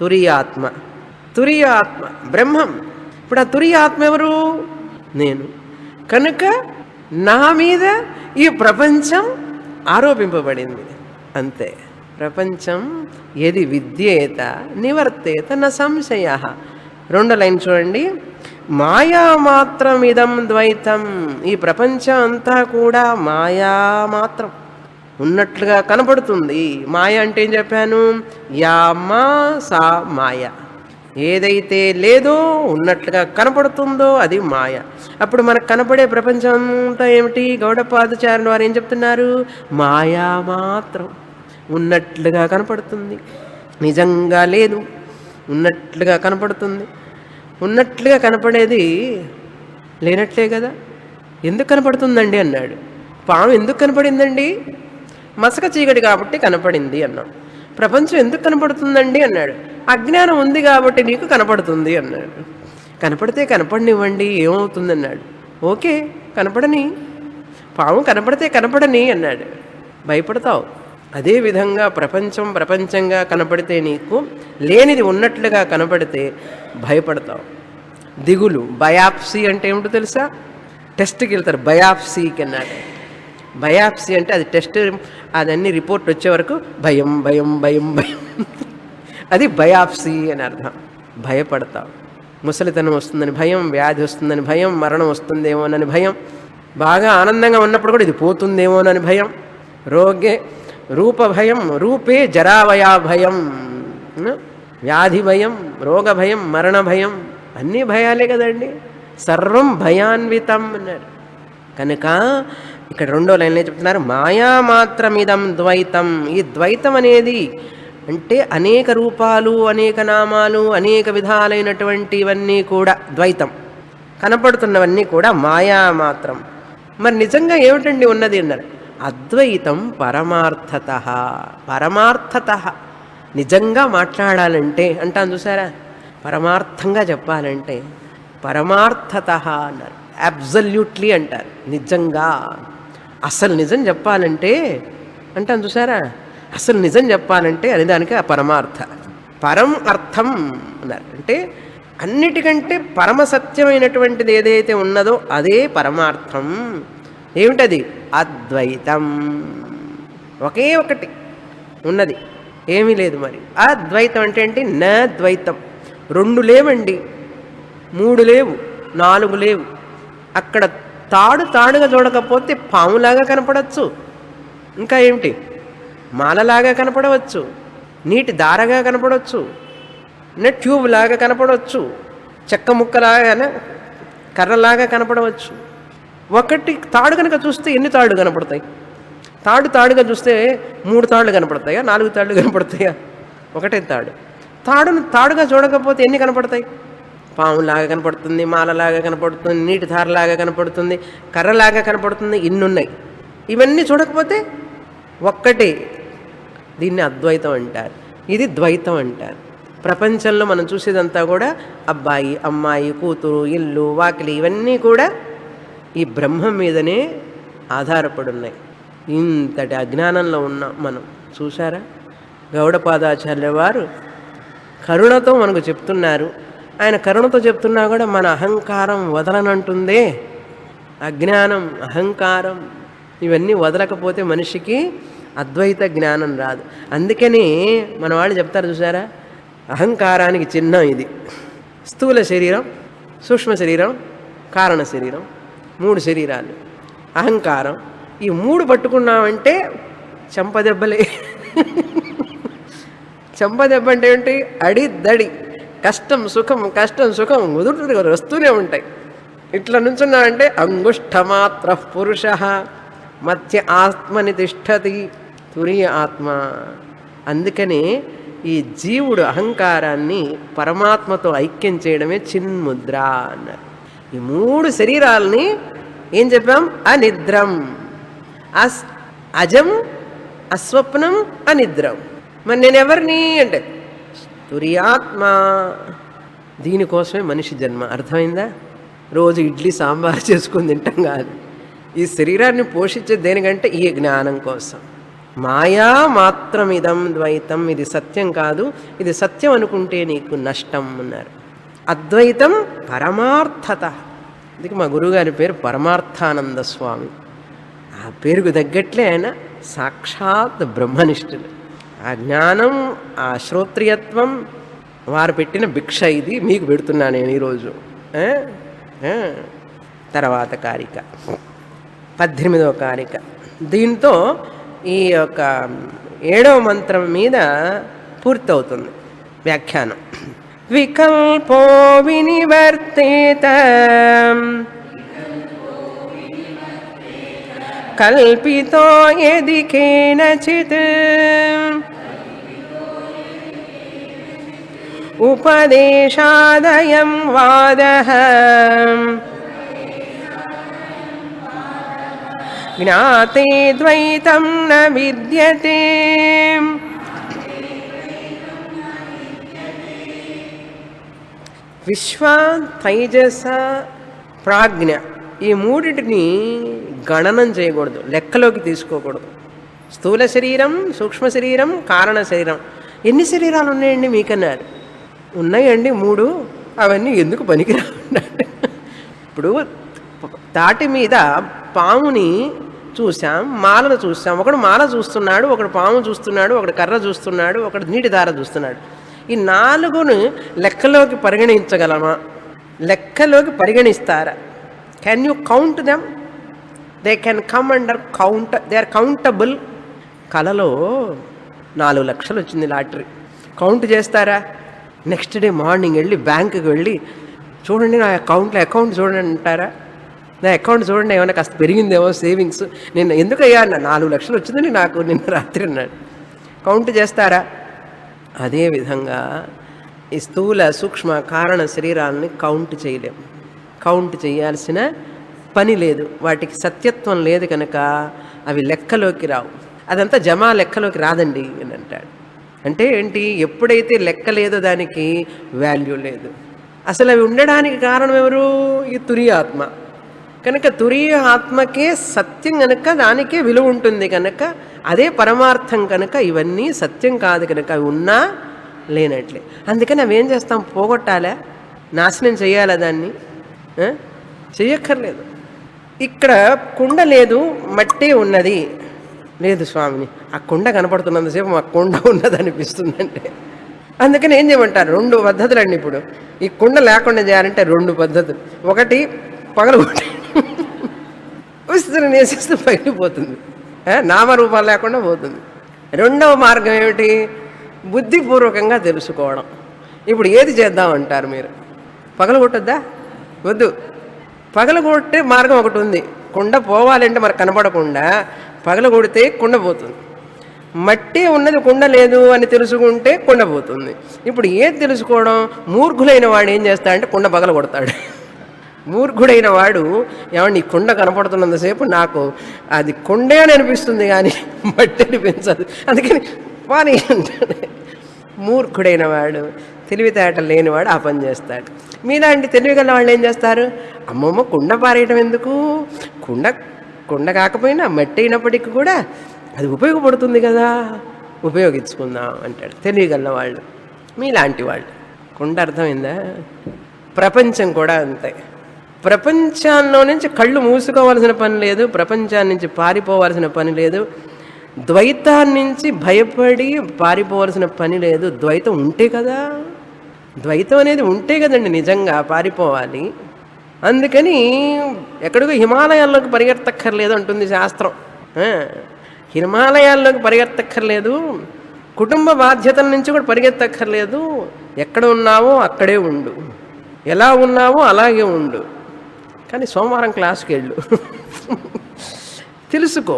[SPEAKER 1] తురియాత్మ. తురియ ఆత్మ బ్రహ్మం. ఇప్పుడు ఆ తురియ ఆత్మ ఎవరు? నేను. కనుక నా మీద ఈ ప్రపంచం ఆరోపింపబడింది అంతే. ప్రపంచం ఏది విద్యేత నివర్తేత న సంశయ. రెండో లైన్ చూడండి. మాయామాత్రమిదం ద్వైతం. ఈ ప్రపంచం అంతా కూడా మాయామాత్రం, ఉన్నట్లుగా కనపడుతుంది. మాయ అంటే ఏం చెప్పాను? యామా సా మాయ. ఏదైతే లేదో ఉన్నట్లుగా కనపడుతుందో అది మాయ. అప్పుడు మనకు కనపడే ప్రపంచం అంతా ఏమిటి? గౌడపాదాచార్యులు వారు ఏం చెప్తున్నారు? మాయా మాత్రం, ఉన్నట్లుగా కనపడుతుంది, నిజంగా లేదు, ఉన్నట్లుగా కనపడుతుంది. ఉన్నట్లుగా కనపడేది లేనట్లే కదా. ఎందుకు కనపడుతుందండి అన్నాడు. పాము ఎందుకు కనపడిందండి? మసక చీకటి కాబట్టి కనపడింది అన్నాడు. ప్రపంచం ఎందుకు కనపడుతుందండి అన్నాడు. అజ్ఞానం ఉంది కాబట్టి నీకు కనపడుతుంది అన్నాడు. కనపడితే కనపడనివ్వండి, ఏమవుతుంది అన్నాడు. ఓకే, కనపడని, పాము కనపడితే కనపడని అన్నాడు. భయపడతావు. అదేవిధంగా ప్రపంచం ప్రపంచంగా కనపడితే, నీకు లేనిది ఉన్నట్లుగా కనపడితే భయపడతావు. దిగులు. బయాప్సీ అంటే ఏమిటో తెలుసా? టెస్ట్కి వెళ్తారు బయాప్సీకి అన్నాడు. బయాప్సీ అంటే అది టెస్ట్, అదన్నీ రిపోర్ట్ వచ్చే వరకు భయం భయం భయం భయం, అది బయాప్సీ అని అర్థం. భయపడతావు. ముసలితనం వస్తుందని భయం, వ్యాధి వస్తుందని భయం, మరణం వస్తుందేమోనని భయం, బాగా ఆనందంగా ఉన్నప్పుడు కూడా ఇది పోతుందేమోనని భయం, రోగే రూప భయం, రూపే జరావయా భయం, వ్యాధి భయం, రోగ భయం, మరణ భయం, అన్నీ భయాలే కదండి. సర్వం భయాన్వితం అన్నాడు. కనుక ఇక్కడ రెండో లైన్లో చెప్తున్నారు, మాయామాత్రమిదం ద్వైతం. ఈ ద్వైతం అనేది అంటే అనేక రూపాలు, అనేక నామాలు, అనేక విధాలైనటువంటివన్నీ కూడా ద్వైతం. కనపడుతున్నవన్నీ కూడా మాయామాత్రం. మరి నిజంగా ఏమిటండి ఉన్నది అన్నారు? అద్వైతం పరమార్థత. పరమార్థత నిజంగా మాట్లాడాలంటే అంటాను చూసారా, పరమార్థంగా చెప్పాలంటే పరమార్థత అన్నారు. అబ్సల్యూట్లీ అంటారు. నిజంగా, అసలు నిజం చెప్పాలంటే అంటాను చూసారా, అసలు నిజం చెప్పాలంటే అని దానికి ఆ పరమార్థ. పరం అర్థం అన్నారు. అంటే అన్నిటికంటే పరమ సత్యమైనటువంటిది ఏదైతే ఉన్నదో అదే పరమార్థం. ఏమిటది? అద్వైతం. ఒకే ఒకటి ఉన్నది, ఏమీ లేదు. మరి అద్వైతం అంటే ఏంటి? నా ద్వైతం. రెండు లేవండి, మూడు లేవు, నాలుగు లేవు. అక్కడ తాడుగా చూడకపోతే పాములాగా కనపడవచ్చు, ఇంకా ఏమిటి మాలలాగా కనపడవచ్చు, నీటి దారగా కనపడవచ్చు, ట్యూబ్ లాగా కనపడవచ్చు, చెక్క ముక్కలాగా కర్రలాగా కనపడవచ్చు. ఒకటి తాడు కనుక చూస్తే ఎన్ని తాళ్ళు కనపడతాయి? తాడుగా చూస్తే 3 తాళ్ళు కనపడతాయా, 4 తాళ్ళు కనపడతాయా? ఒకటే తాడుగా చూడకపోతే ఎన్ని కనపడతాయి? పాములాగా కనపడుతుంది, మాలలాగా కనపడుతుంది, నీటి ధారలాగా కనపడుతుంది, కర్రలాగా కనపడుతుంది, ఇన్నున్నాయి. ఇవన్నీ చూడకపోతే ఒక్కటే. దీన్ని అద్వైతం అంటారు. ఇది ద్వైతం అంటారు. ప్రపంచంలో మనం చూసేదంతా కూడా అబ్బాయి, అమ్మాయి, కూతురు, ఇల్లు, వాకిలి, ఇవన్నీ కూడా ఈ బ్రహ్మం మీదనే ఆధారపడి ఉన్నాయి. ఇంతటి అజ్ఞానంలో ఉన్నాం మనం. చూసారా, గౌడపాదాచార్యుల వారు కరుణతో మనకు చెప్తున్నారు. ఆయన కరుణతో చెప్తున్నా కూడా మన అహంకారం వదలనంటుందే. అజ్ఞానం, అహంకారం ఇవన్నీ వదలకపోతే మనిషికి అద్వైత జ్ఞానం రాదు. అందుకని మన వాళ్ళు చెప్తారు చూసారా, అహంకారానికి చిహ్నం ఇది. స్థూల శరీరం, సూక్ష్మ శరీరం, కారణ శరీరం, 3 శరీరాలు. అహంకారం, ఈ 3 పట్టుకున్నామంటే చెంపదెబ్బలే. చెంపదెబ్బ అంటే ఏంటి? అడిదడి, కష్టం సుఖం, కష్టం సుఖం వస్తూనే ఉంటాయి. ఇట్లా నుంచున్నామంటే అంగుష్ఠమాత్ర పురుష మధ్య ఆత్మని తిష్టతి తురియ ఆత్మ. అందుకని ఈ జీవుడు అహంకారాన్ని పరమాత్మతో ఐక్యం చేయడమే చిన్ముద్ర అన్నారు. ఈ 3 శరీరాలని ఏం చెప్పాం? అనిద్రం, అజం, అస్వప్నం, అనిద్రం. మరి నేనెవరిని అంటే తురియాత్మ. దీనికోసమే మనిషి జన్మ. అర్థమైందా? రోజు ఇడ్లీ సాంబార్ చేసుకుని తింటాం కాదు. ఈ శరీరాన్ని పోషించే దేనికంటే ఈ జ్ఞానం కోసం. మాయా మాత్రమిదం ద్వైతం, ఇది సత్యం కాదు, ఇది సత్యం అనుకుంటే నీకు నష్టం అన్నారు. అద్వైతం పరమార్థత. అందుకే మా గురువుగారి పేరు పరమార్థానంద స్వామి. ఆ పేరుకు తగ్గట్లే ఆయన సాక్షాత్ బ్రహ్మనిష్ఠులు. ఆ జ్ఞానం, ఆ శ్రోత్రియత్వం వారు పెట్టిన భిక్ష, ఇది మీకు పెడుతున్నా నేను ఈరోజు. తర్వాత కారిక 18వ కారిక. దీంతో ఈ యొక్క 7వ మంత్రం మీద పూర్తవుతుంది వ్యాఖ్యానం. వికల్పో వినివర్తేత కల్పితో యది కేనచిత్ ఉపదేశాదయం వాదః జ్ఞాతే ద్వైతం న విద్యతే. విశ్వ, తైజస, ప్రాజ్ఞ ఈ మూడిటిని గణనం చేయకూడదు, లెక్కలోకి తీసుకోకూడదు. స్థూల శరీరం, సూక్ష్మ శరీరం, కారణ శరీరం. ఎన్ని శరీరాలు ఉన్నాయండి మీకన్నారు? ఉన్నాయండి 3. అవన్నీ ఎందుకు పనికిరావు? ఇప్పుడు తాటి మీద పాముని చూసాం, మాలను చూసాం. ఒకడు మాల చూస్తున్నాడు, ఒకడు పాము చూస్తున్నాడు, ఒకడు కర్ర చూస్తున్నాడు, ఒకడు నీటి దార చూస్తున్నాడు. ఈ 4ను లెక్కలోకి పరిగణించగలమా? లెక్కలోకి పరిగణిస్తారా? Can you count them? They can come under count, they are countable. కలలో 4 లక్షలు వచ్చింది లాటరీ, కౌంట్ చేస్తారా? నెక్స్ట్ డే మార్నింగ్ వెళ్ళి బ్యాంకుకి వెళ్ళి చూడండి నా అకౌంట్ చూడండి అంటారా? నా అకౌంట్ చూడండి ఏమైనా కాస్త పెరిగిందేమో సేవింగ్స్, నిన్న ఎందుకయ్యా 4 లక్షలు వచ్చిందని నాకు నిన్న రాత్రి అన్నాడు. కౌంట్ చేస్తారా? అదేవిధంగా ఈ స్థూల, సూక్ష్మ, కారణ శరీరాలని కౌంట్ చేయలేం. కౌంట్ చేయాల్సిన పని లేదు, వాటికి సత్యత్వం లేదు కనుక అవి లెక్కలోకి రావు. అదంతా జమా లెక్కలోకి రాదండి అని అంటాడు. అంటే ఏంటి? ఎప్పుడైతే లెక్క లేదో దానికి వాల్యూ లేదు. అసలు అవి ఉండడానికి కారణం ఎవరు? ఈ తురీయ ఆత్మ. కనుక తురీయ ఆత్మకే సత్యం కనుక దానికే విలువ ఉంటుంది కనుక అదే పరమార్థం కనుక ఇవన్నీ సత్యం కాదు కనుక అవి ఉన్నా లేనట్లే. అందుకని అవి ఏం చేస్తాం? పోగొట్టాలా? నాశనం చేయాలా? దాన్ని చెయ్యక్కర్లేదు. ఇక్కడ కుండ లేదు, మట్టే ఉన్నది. లేదు స్వామిని, ఆ కుండ కనపడుతున్నంతసేపు మా కుండ ఉన్నది అనిపిస్తుందంటే అందుకని ఏం చేయమంటారు? 2 పద్ధతులండి. ఇప్పుడు ఈ కుండ లేకుండా చేయాలంటే 2 పద్ధతులు. ఒకటి పగలగొట్టి విస్తరణ వేసేస్తే పగిలిపోతుంది, నామరూపాలు లేకుండా పోతుంది. 2వ మార్గం ఏమిటి? బుద్ధిపూర్వకంగా తెలుసుకోవడం. ఇప్పుడు ఏది చేద్దామంటారు మీరు? పగలగొట్టద్దా? వద్దు. పగలగొట్టే మార్గం ఒకటి ఉంది. కుండ పోవాలంటే మనకు కనపడకుండా పగలగొడితే కుండ పోతుంది. మట్టి ఉన్నది, కుండ లేదు అని తెలుసుకుంటే కుండ పోతుంది. ఇప్పుడు ఏది తెలుసుకోవడం? మూర్ఖులైన వాడు ఏం చేస్తాడంటే కుండ పగలగొడతాడు. మూర్ఖుడైన వాడు ఏమండి ఈ కుండ కనపడుతున్నంతసేపు నాకు అది కుండే అని అనిపిస్తుంది కానీ మట్టి అనిపించదు, అందుకని వాని అంటాడు. మూర్ఖుడైన వాడు, తెలివితేటలు లేనివాడు ఆ పని చేస్తాడు. మీలాంటి తెలివిగల వాళ్ళు ఏం చేస్తారు? అమ్మమ్మ కుండ పారేయటం ఎందుకు? కుండ కాకపోయినా మట్టి అయినప్పటికీ కూడా అది ఉపయోగపడుతుంది కదా, ఉపయోగించుకుందాం అంటాడు తెలివిగల వాళ్ళు. మీలాంటి వాళ్ళు. కుండ అర్థమైందా? ప్రపంచం కూడా అంతే. ప్రపంచాల్లో నుంచి కళ్ళు మూసుకోవాల్సిన పని లేదు, ప్రపంచాన్ని నుంచి పారిపోవాల్సిన పని లేదు, ద్వైతాన్నించి భయపడి పారిపోవాల్సిన పని లేదు. ద్వైతం ఉంటే కదా, ద్వైతం అనేది ఉంటే కదండి నిజంగా పారిపోవాలి. అందుకని ఎక్కడికో హిమాలయాల్లోకి పరిగెత్తక్కర్లేదు అంటుంది శాస్త్రం. హిమాలయాల్లోకి పరిగెత్తక్కర్లేదు, కుటుంబ బాధ్యతల నుంచి కూడా పరిగెత్తక్కర్లేదు. ఎక్కడ ఉన్నావో అక్కడే ఉండు, ఎలా ఉన్నావో అలాగే ఉండు. కానీ సోమవారం క్లాస్కి వెళ్ళు, తెలుసుకో.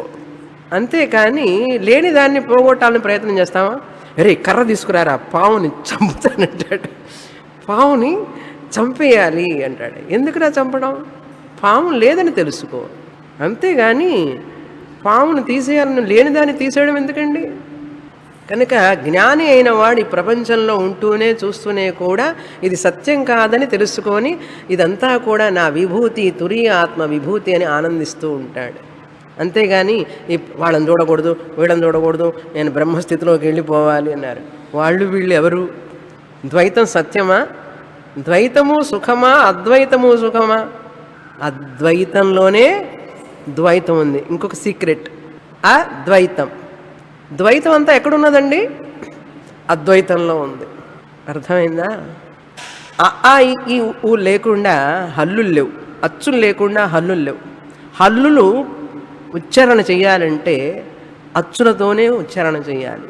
[SPEAKER 1] అంతేకాని లేని దాన్ని పోగొట్టాలని ప్రయత్నం చేస్తావా? అరే కర్ర తీసుకురారా, పావుని చంపుతానంటాడు. పావుని చంపేయాలి అంటాడు. ఎందుకురా చంపడం? పాము లేదని తెలుసుకో. అంతేగాని పామును తీసేయాలని లేనిదాన్ని తీసేయడం ఎందుకండి? కనుక జ్ఞాని అయిన వాడు ఈ ప్రపంచంలో ఉంటూనే చూస్తూనే కూడా ఇది సత్యం కాదని తెలుసుకొని ఇదంతా కూడా నా విభూతి, తురీయ ఆత్మ విభూతి అని ఆనందిస్తూ ఉంటాడు. అంతేగాని వాళ్ళని చూడకూడదు, వీళ్ళని చూడకూడదు, నేను బ్రహ్మస్థితిలోకి వెళ్ళిపోవాలి అన్నారు. వాళ్ళు వీళ్ళు ఎవరు? ద్వైతం సత్యమా? ద్వైతము సుఖమా? అద్వైతము సుఖమా? అద్వైతంలోనే ద్వైతం ఉంది. ఇంకొక సీక్రెట్, అద్వైతం. ద్వైతం అంతా ఎక్కడున్నదండి? అద్వైతంలో ఉంది. అర్థమైందా? ఈ ఊ లేకుండా హల్లులు లేవు, అచ్చులు లేకుండా హల్లులు లేవు. హల్లులు ఉచ్చారణ చెయ్యాలంటే అచ్చులతోనే ఉచ్చారణ చెయ్యాలి.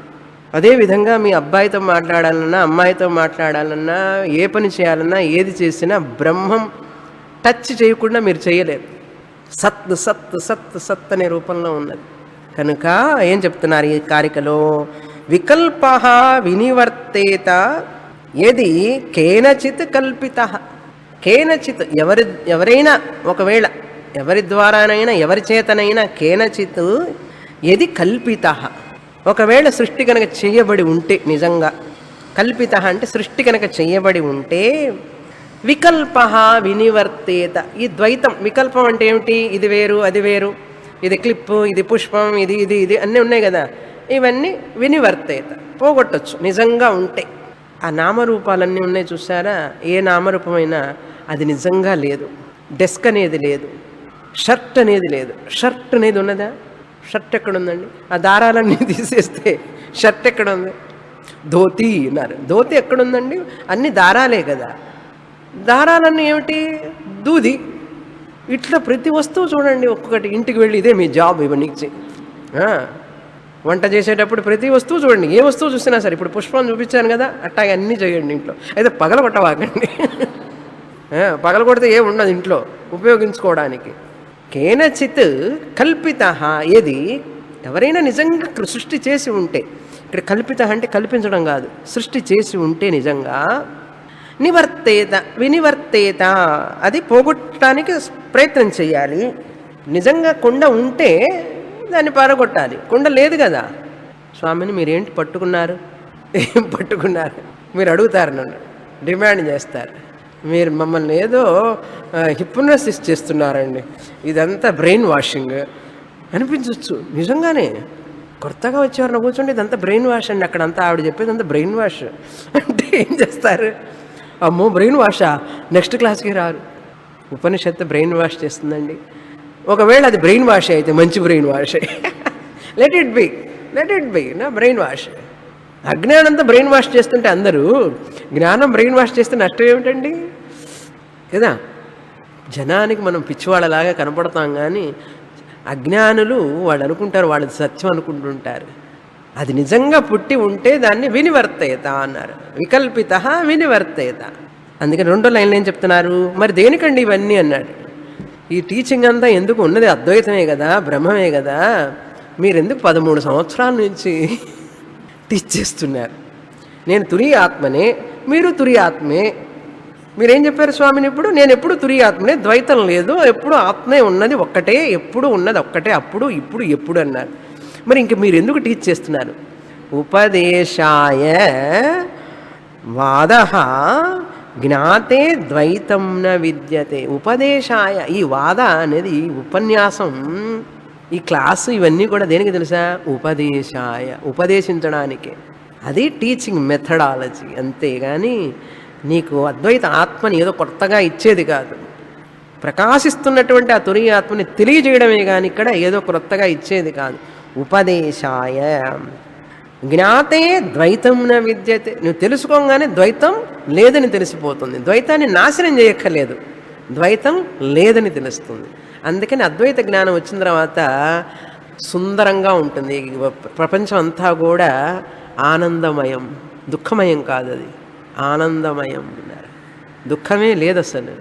[SPEAKER 1] అదేవిధంగా మీ అబ్బాయితో మాట్లాడాలన్నా, అమ్మాయితో మాట్లాడాలన్నా, ఏ పని చేయాలన్నా, ఏది చేసినా బ్రహ్మం టచ్ చేయకుండా మీరు చేయలేరు. సత్ సత్ సత్ సత్ అనే రూపంలో ఉన్నది. కనుక ఏం చెప్తున్నారు ఈ కారికలో? వికల్ప వినివర్తేత ఏది కేనచిత్ కల్పిత. కేనచిత్ ఎవరైనా, ఒకవేళ ఎవరి ద్వారానైనా, ఎవరి చేతనైనా, కేనచిత్ ఏది కల్పిత, ఒకవేళ సృష్టి కనుక చేయబడి ఉంటే, నిజంగా కల్పిత అంటే సృష్టి కనుక చేయబడి ఉంటే, వికల్ప వినివర్తేత. ఈ ద్వైతం వికల్పం అంటే ఏమిటి? ఇది వేరు, అది వేరు, ఇది క్లిప్పు, ఇది పుష్పం, ఇది ఇది ఇది అన్నీ ఉన్నాయి కదా, ఇవన్నీ వినివర్తేత, పోగొట్టచ్చు నిజంగా ఉంటే. ఆ నామరూపాలన్నీ ఉన్నాయి చూసారా? ఏ నామరూపమైనా అది నిజంగా లేదు. డెస్క్ అనేది లేదు, షర్ట్ అనేది లేదు. షర్ట్ అనేది ఉన్నదా? షర్ట్ ఎక్కడుందండి? ఆ దారాలన్నీ తీసేస్తే షర్ట్ ఎక్కడుంది? ధోతి అన్నారు. ధోతి ఎక్కడుందండి? అన్ని దారాలే కదా. దారాలన్నీ ఏమిటి? దూది. ఇట్లా ప్రతి వస్తువు చూడండి, ఒక్కొక్కటి. ఇంటికి వెళ్ళి ఇదే మీ జాబ్ ఇవన్నీ. వంట చేసేటప్పుడు ప్రతి వస్తువు చూడండి, ఏ వస్తువు చూసినా సరే. ఇప్పుడు పుష్పం చూపించాను కదా, అట్టాగే అన్నీ చేయండి ఇంట్లో. అయితే పగలగొట్టవాకండి. పగలగొడితే ఏం ఉండదు ఇంట్లో ఉపయోగించుకోవడానికి. కేనచిత్ కల్పిత ఏది? ఎవరైనా నిజంగా సృష్టి చేసి ఉంటే, ఇక్కడ కల్పిత అంటే కల్పించడం కాదు, సృష్టి చేసి ఉంటే నిజంగా, నివర్తేత వినివర్తేత, అది పోగొట్టడానికి ప్రయత్నం చేయాలి. నిజంగా కుండ ఉంటే దాన్ని పారగొట్టాలి. కుండ లేదు కదా. స్వామిని మీరేంటి పట్టుకున్నారు, ఏం పట్టుకున్నారు మీరు అడుగుతారు, నన్ను డిమాండ్ చేస్తారు. మీరు మమ్మల్ని ఏదో హిప్నోసిస్ చేస్తున్నారండి, ఇదంతా బ్రెయిన్ వాషింగ్ అనిపించవచ్చు. నిజంగానే కొత్తగా వచ్చేవారిని కూర్చోండి, ఇదంతా బ్రెయిన్ వాష్ అండి, అక్కడంతా ఆవిడ చెప్పేది అంతా బ్రెయిన్ వాష్ అంటే ఏం చేస్తారు? అమ్మో బ్రెయిన్ వాషా, నెక్స్ట్ క్లాస్కి రారు. ఉపనిషత్తు బ్రెయిన్ వాష్ చేస్తుందండి. ఒకవేళ అది బ్రెయిన్ వాష్ అయితే మంచి brain wash. Let it be నా బ్రెయిన్ వాష్. అజ్ఞానంతో బ్రెయిన్ వాష్ చేస్తుంటే అందరూ, జ్ఞానం బ్రెయిన్ వాష్ చేస్తే నష్టం ఏమిటండి కదా. జనానికి మనం పిచ్చివాళ్ళలాగా కనపడతాం, కానీ అజ్ఞానులు వాళ్ళు అనుకుంటారు వాళ్ళది సత్యం అనుకుంటుంటారు. అది నిజంగా పుట్టి ఉంటే దాన్ని వినివర్తేత అన్నారు. వికల్పిత వినివర్తేత. అందుకని రెండో లైన్లో ఏం చెప్తున్నారు? మరి దేనికండి ఇవన్నీ అన్నాడు. ఈ టీచింగ్ అంతా ఎందుకు? ఉన్నది అద్వైతమే కదా, బ్రహ్మమే కదా. మీరెందుకు 13 సంవత్సరాల నుంచి టీచ్ చేస్తున్నారు? నేను తురియ ఆత్మనే, మీరు తురియ ఆత్మే. మీరేం చెప్పారు స్వామిని? ఇప్పుడు నేను ఎప్పుడు తురియ ఆత్మనే, ద్వైతం లేదు, ఎప్పుడు ఆత్మే ఉన్నది ఒక్కటే, ఎప్పుడు ఉన్నది ఒక్కటే, అప్పుడు ఇప్పుడు ఎప్పుడు అన్నారు. మరి ఇంక మీరు ఎందుకు టీచ్ చేస్తున్నారు? ఉపదేశాయ వాదః జ్ఞాతే ద్వైతం న విద్యతే. ఉపదేశాయ, ఈ వాద అనేది, ఈ ఉపన్యాసం, ఈ క్లాసు, ఇవన్నీ కూడా దేనికి తెలుసా? ఉపదేశాయ, ఉపదేశించడానికి. అది టీచింగ్ మెథడాలజీ. అంతేగాని నీకు అద్వైత ఆత్మని ఏదో కొత్తగా ఇచ్చేది కాదు. ప్రకాశిస్తున్నటువంటి ఆ తురియ ఆత్మని తెలియజేయడమే కానీ ఇక్కడ ఏదో కొత్తగా ఇచ్చేది కాదు. ఉపదేశాయ జ్ఞాతే ద్వైతం న విద్యతే. నువ్వు తెలుసుకోగానే ద్వైతం లేదని తెలిసిపోతుంది. ద్వైతాన్ని నాశనం చేయక్కర్లేదు, ద్వైతం లేదని తెలుస్తుంది. అందుకని అద్వైత జ్ఞానం వచ్చిన తర్వాత సుందరంగా ఉంటుంది. ప్రపంచం అంతా కూడా ఆనందమయం, దుఃఖమయం కాదు, అది ఆనందమయం అన్నారు. దుఃఖమే లేదు అసలు.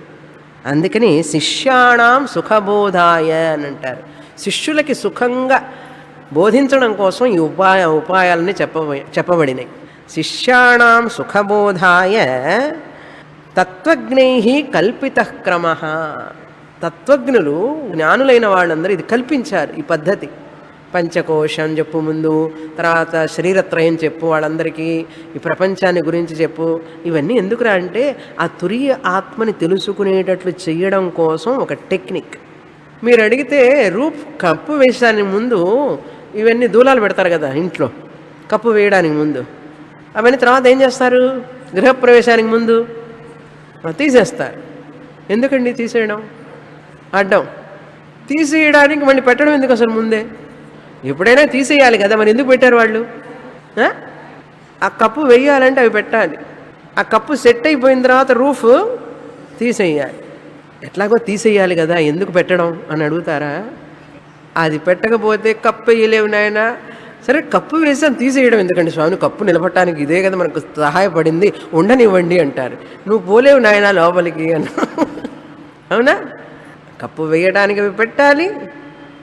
[SPEAKER 1] అందుకని శిష్యాణం సుఖబోధాయ అని అంటారు. శిష్యులకి సుఖంగా బోధించడం కోసం ఈ ఉపాయాలని చెప్పబడినాయి. శిష్యాణం సుఖబోధాయ తత్వజ్ఞై కల్పిత క్రమ. తత్వజ్ఞులు, జ్ఞానులైన వాళ్ళందరూ ఇది కల్పించారు. ఈ పద్ధతి, పంచకోశం చెప్పు ముందు, తర్వాత శరీరత్రయం చెప్పు వాళ్ళందరికీ, ఈ ప్రపంచాన్ని గురించి చెప్పు. ఇవన్నీ ఎందుకురా అంటే ఆ తురియ ఆత్మని తెలుసుకునేటట్లు చేయడం కోసం ఒక టెక్నిక్. మీరు అడిగితే కప్పు వేయడానికి ముందు ఇవన్నీ దూలాలు పెడతారు కదా ఇంట్లో, కప్పు వేయడానికి ముందు. అవన్నీ తర్వాత ఏం చేస్తారు? గృహప్రవేశానికి ముందు తీసేస్తారు. ఎందుకండి తీసేయడం? అడ్డం. తీసేయడానికి మళ్ళీ పెట్టడం ఎందుకు అసలు ముందే? ఎప్పుడైనా తీసేయాలి కదా, మరి ఎందుకు పెట్టారు వాళ్ళు? ఆ కప్పు వేయాలంటే అవి పెట్టాలి. ఆ కప్పు సెట్ అయిపోయిన తర్వాత రూఫ్ తీసేయాలి. ఎట్లాగో తీసేయాలి కదా, ఎందుకు పెట్టడం అని అడుగుతారా? అది పెట్టకపోతే కప్పు వేయలేవు నాయనా. సరే కప్పు వేసాను, తీసేయడం ఎందుకండి స్వామి? కప్పు నిలబడటానికి ఇదే కదా మనకు సహాయపడింది, ఉండనివ్వండి అంటారు. నువ్వు పోలేవు నాయనా లోపలికి అన్న. అవునా? కప్పు వేయడానికి అవి పెట్టాలి,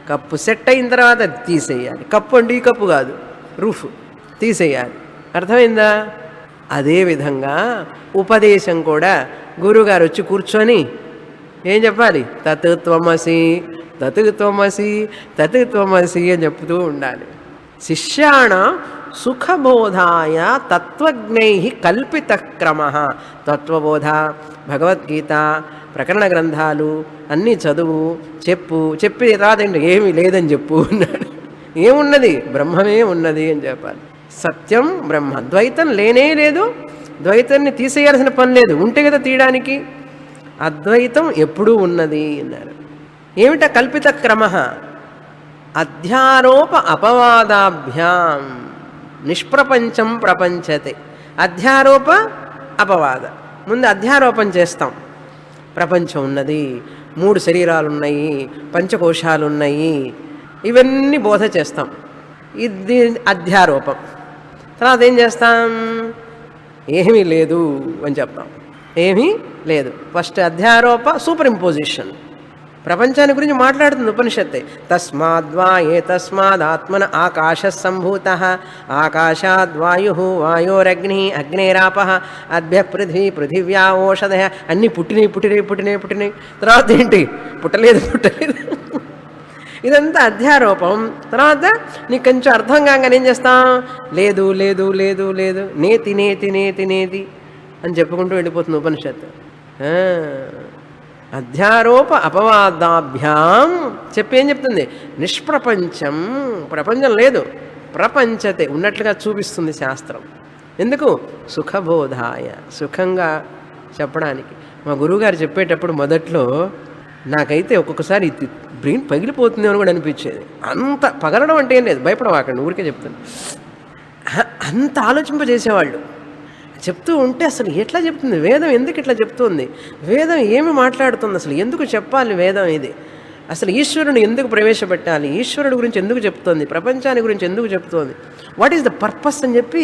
[SPEAKER 1] కప్పు సెట్ అయిన తర్వాత తీసేయాలి. కప్పు అంటే ఈ కప్పు కాదు, రూఫ్ తీసేయాలి. అర్థమైందా? అదేవిధంగా ఉపదేశం కూడా గురువుగారు వచ్చి కూర్చొని ఏం చెప్పాలి? తత్ త్వమసి, తత్ త్వమసి, తత్ త్వమసి అని చెప్తూ ఉండాలి. శిష్యాణ సుఖబోధాయ తత్వజ్ఞై కల్పిత క్రమ. తత్వబోధ, భగవద్గీత, ప్రకరణ గ్రంథాలు అన్నీ చదువు, చెప్పి రాదండి ఏమీ లేదని చెప్పు అన్నాడు. ఏమున్నది? బ్రహ్మమే ఉన్నది అని చెప్పాలి. సత్యం బ్రహ్మ, ద్వైతం లేనే లేదు. ద్వైతాన్ని తీసేయాల్సిన పని లేదు, ఉంటే కదా తీయడానికి. అద్వైతం ఎప్పుడూ ఉన్నది అన్నారు. ఏమిటా కల్పిత క్రమ? అధ్యారోప అపవాదాభ్యాం నిష్ప్రపంచం ప్రపంచతే. అధ్యారోప అపవాద. ముందు అధ్యారోపణ చేస్తాం. ప్రపంచం ఉన్నది, 3 శరీరాలు ఉన్నాయి, పంచకోశాలు ఉన్నాయి, ఇవన్నీ బోధ చేస్తాం. ఇది అధ్యారోపం. తర్వాత ఏం చేస్తాం? ఏమీ లేదు అని చెప్తాం. ఏమీ లేదు. ఫస్ట్ అధ్యారోప, సూపర్ ఇంపోజిషన్. ప్రపంచాన్ని గురించి మాట్లాడుతుంది ఉపనిషత్తే. తస్మాద్వా ఏతస్మాదాత్మన ఆకాశ సంభూత, ఆకాశాద్వాయు, వాయోరగ్ని, అగ్నేరాప, అద్భ్య పృథ్వీ, పృథివ్యా ఓషధ. అన్నీ పుట్టినాయి. తర్వాత ఏంటి? పుట్టలేదు. ఇదంతా అధ్యారోపం. తర్వాత నీకు కొంచెం అర్థం కాగానే ఏం చేస్తాం? లేదు లేదు లేదు లేదు, నేతి నేతి నేతి నేతి అని చెప్పుకుంటూ వెళ్ళిపోతుంది ఉపనిషత్తు. అధ్యారోప అపవాదాభ్యాం చెప్పి ఏం చెప్తుంది? నిష్ప్రపంచం, ప్రపంచం లేదు, ప్రపంచతే ఉన్నట్లుగా చూపిస్తుంది శాస్త్రం. ఎందుకు? సుఖబోధాయ, సుఖంగా చెప్పడానికి. మా గురువుగారు చెప్పేటప్పుడు మొదట్లో నాకైతే ఒక్కొక్కసారి బ్రెయిన్ పగిలిపోతుంది అని కూడా అనిపించేది. అంత పగలడం అంటే ఏం లేదు, భయపడవాకండి, ఊరికే చెప్తాను. అంత ఆలోచింపజేసేవాళ్ళు. చెప్తూ ఉంటే అసలు ఎట్లా చెప్తుంది వేదం? ఎందుకు ఇట్లా చెప్తుంది వేదం? ఏమి మాట్లాడుతుంది అసలు? ఎందుకు చెప్పాలి వేదం ఇది? అసలు ఈశ్వరుని ఎందుకు ప్రవేశపెట్టాలి? ఈశ్వరుడు గురించి ఎందుకు చెప్తోంది? ప్రపంచాన్ని గురించి ఎందుకు చెప్తోంది? వాట్ ఈస్ ద పర్పస్ అని చెప్పి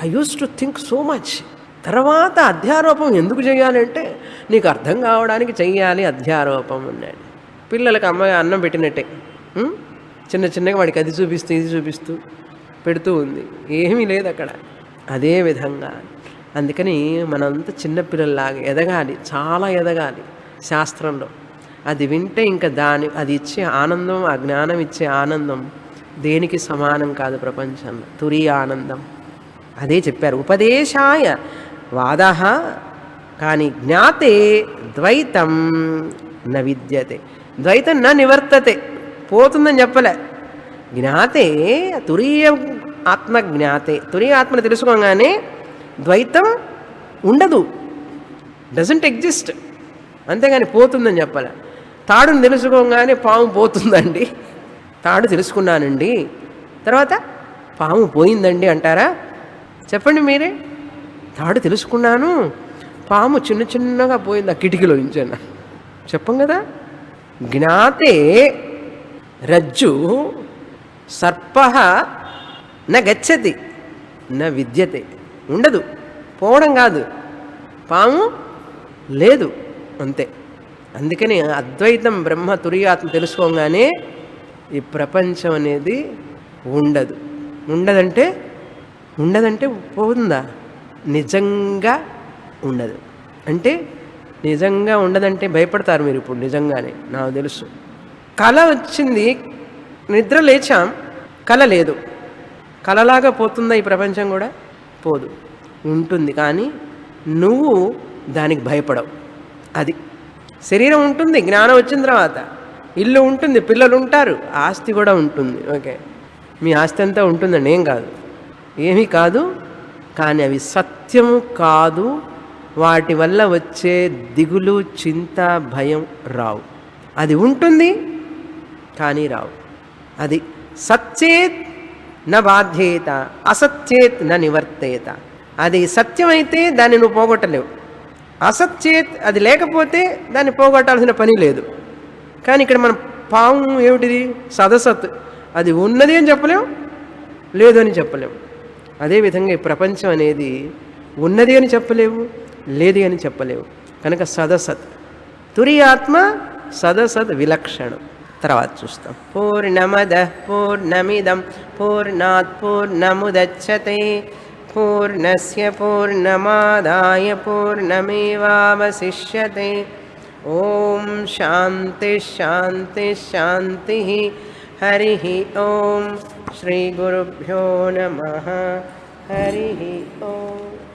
[SPEAKER 1] I use to think so much. తర్వాత అధ్యారోపం ఎందుకు చేయాలంటే నీకు అర్థం కావడానికి చెయ్యాలి అధ్యారోపం అన్నాడు. పిల్లలకు అమ్మాయి అన్నం పెట్టినట్టే చిన్నగా వాడికి అది చూపిస్తూ ఇది చూపిస్తూ పెడుతూ ఉంది, ఏమీ లేదు అక్కడ. అదేవిధంగా అందుకని మనంతా చిన్నపిల్లల్లాగా ఎదగాలి, చాలా ఎదగాలి శాస్త్రంలో. అది వింటే ఇంకా అది ఇచ్చే ఆనందం, ఆ జ్ఞానం ఇచ్చే ఆనందం దేనికి సమానం కాదు ప్రపంచంలో, తురీయ ఆనందం. అదే చెప్పారు. ఉపదేశాయ వాద కానీ జ్ఞాతే ద్వైతం న విద్యతే. ద్వైతం నా నివర్తతే, పోతుందని చెప్పలే. జ్ఞాతే తురీయ ఆత్మ, జ్ఞాతే తురీయ ఆత్మను తెలుసుకోగానే ద్వైతం ఉండదు, డజంట్ ఎగ్జిస్ట్. అంతేగాని పోతుందని చెప్పలే. తాడుని తెలుసుకోగానే పాము పోతుందండి, తాడు తెలుసుకున్నానండి తర్వాత పాము పోయిందండి అంటారా? చెప్పండి మీరే. తాడు తెలుసుకున్నాను, పాము చిన్నగా పోయింది ఆ కిటికీలో నుంచన్న చెప్పం కదా. జ్ఞాతే రజ్జు సర్ప న గచ్చతి న విద్యతే. ఉండదు, పోవడం కాదు, పాము లేదు, అంతే. అందుకని అద్వైతం బ్రహ్మ తురియాత్మ తెలుసుకోగానే ఈ ప్రపంచం అనేది ఉండదు. ఉండదంటే పోతుందా? నిజంగా ఉండదు. అంటే నిజంగా ఉండదంటే భయపడతారు మీరు ఇప్పుడు. నిజంగానే నాకు తెలుసు. కళ వచ్చింది, నిద్ర లేచాం, కళ లేదు. కళలాగా పోతుందా ఈ ప్రపంచం? కూడా పోదు, ఉంటుంది. కానీ నువ్వు దానికి భయపడవు. అది శరీరం ఉంటుంది, జ్ఞానం వచ్చిన తర్వాత ఇల్లు ఉంటుంది, పిల్లలు ఉంటారు, ఆస్తి కూడా ఉంటుంది. ఓకే, మీ ఆస్తి అంతా ఉంటుందండి, ఏం కాదు, ఏమీ కాదు. కానీ అవి సత్యము కాదు. వాటి వల్ల వచ్చే దిగులు, చింత, భయం రావు. అది ఉంటుంది కానీ రావు. అది సచ్చేత్ న బాధ్యేత, అసచ్చేత్ న నివర్తేత. అది సత్యమైతే దాన్ని నువ్వు పోగొట్టలేవు. అసచ్చేత్ అది లేకపోతే దాన్ని పోగొట్టాల్సిన పని లేదు. కానీ ఇక్కడ మన పాము ఏమిటిది? సదసత్. అది ఉన్నది అని చెప్పలేం, లేదు అని చెప్పలేము. అదేవిధంగా ఈ ప్రపంచం అనేది ఉన్నది అని చెప్పలేవు, లేదు అని చెప్పలేవు. కనుక సదసత్. తురియాత్మ సదసత్ విలక్షణం. తర్వాత చూస్తాం. పూర్ణమద పూర్ణమిదం పూర్ణాత్ పూర్ణముదచ్యతే పూర్ణస్య పూర్ణమాదాయ పూర్ణమేవావశిష్యతే. ఓం శాంతి శాంతి శాంతి. హరి ఓం. శ్రీ గురుభ్యో నమః. హరి ఓం.